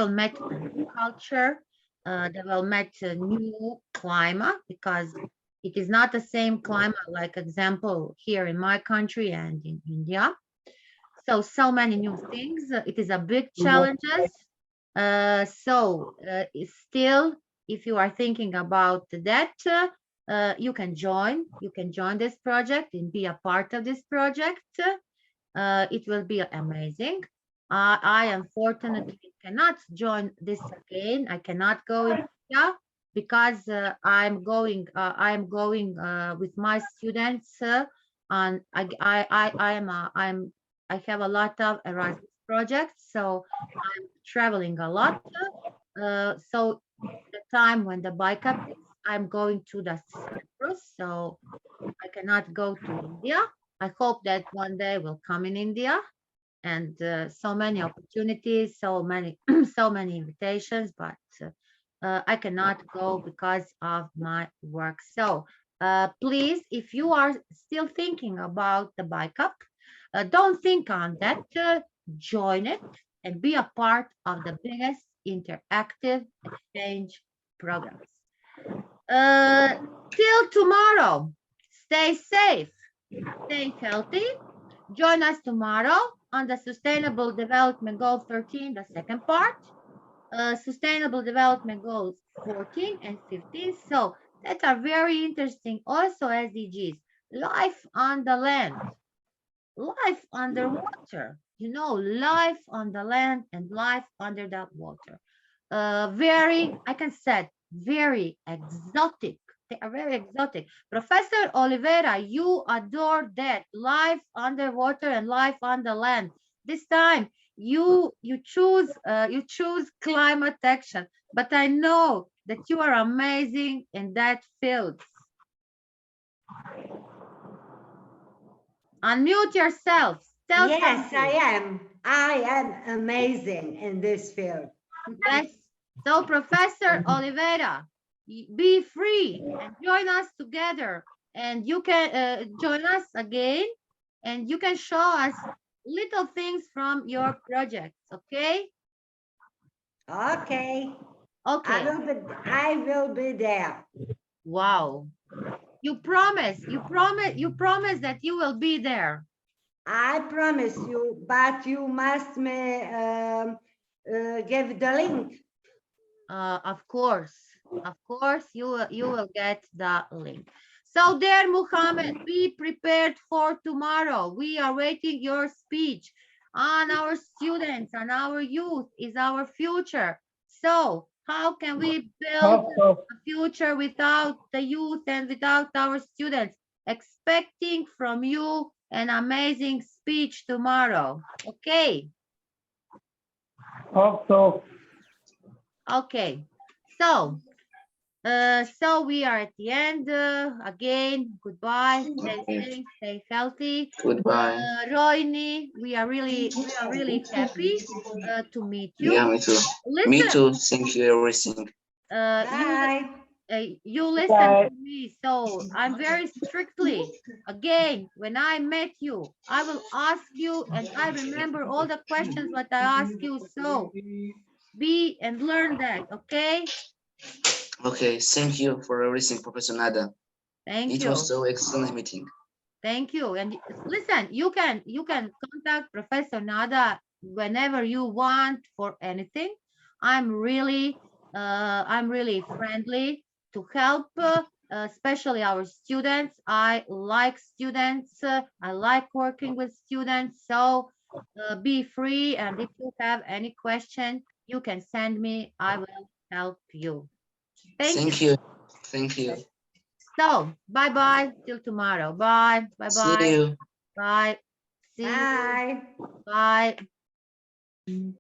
meet a new culture. They will meet a new climate, because it is not the same climate, like example here in my country and in India. So many new things. It is a big challenges. Still, if you are thinking about that, you can join this project and be a part of this project. It will be amazing. I unfortunately cannot join this again. I cannot go in India because I'm going with my students on I have a lot of Erasmus projects, so I'm traveling a lot. So the time when the bike up is, I'm going to the Cyprus, so I cannot go to India. I hope that one day will come in India, and so many opportunities, so many so many invitations, but I cannot go because of my work. So please, if you are still thinking about the bike up, don't think on that. Join it and be a part of the biggest interactive exchange programs. Till tomorrow, stay safe, stay healthy. Join us tomorrow on the Sustainable Development Goal 13, the second part. Sustainable Development Goals 14 and 15. So that are very interesting also SDGs. Life on the land, life underwater, life on the land and life under the water. Very, I can say, very exotic. They are very exotic. Professor Oliveira, you adore that, life underwater and life on the land. This time you choose climate action, but I know that you are amazing in that field. Unmute yourselves. Tell Yes, something. I am amazing in this field. Yes. So, Professor Oliveira, be free and join us together. And you can join us again, and you can show us little things from your projects, okay? Okay. Okay. I will be there. Wow. You promise that you will be there. I promise you, but you must me give the link. Of course, you will get the link. So there, Muhammad, be prepared for tomorrow. We are waiting your speech. On our students and our youth is our future. So how can we build a future without the youth and without our students? Expecting from you an amazing speech tomorrow. Okay. Hope so. Okay. So we are at the end. Again, goodbye. Stay safe, stay healthy. Goodbye. Roini, we are really happy to meet you. Yeah, me too. Listen, Me too. Thank you, everything. You listen to me, so I'm very strictly. Again, when I met you, I will ask you, and I remember all the questions what I ask you. So be and learn that, okay? Okay, thank you for everything, Professor Nada. Thank it you. was so excellent meeting. Thank you. And listen, you can contact Professor Nada whenever you want for anything. I'm really friendly to help, especially our students. I like students. I like working with students. So be free. And if you have any question, you can send me. I will help you. Thank you. Thank you. So, bye-bye till tomorrow. Bye. Bye-bye. See you. Bye. See you. Bye. Bye.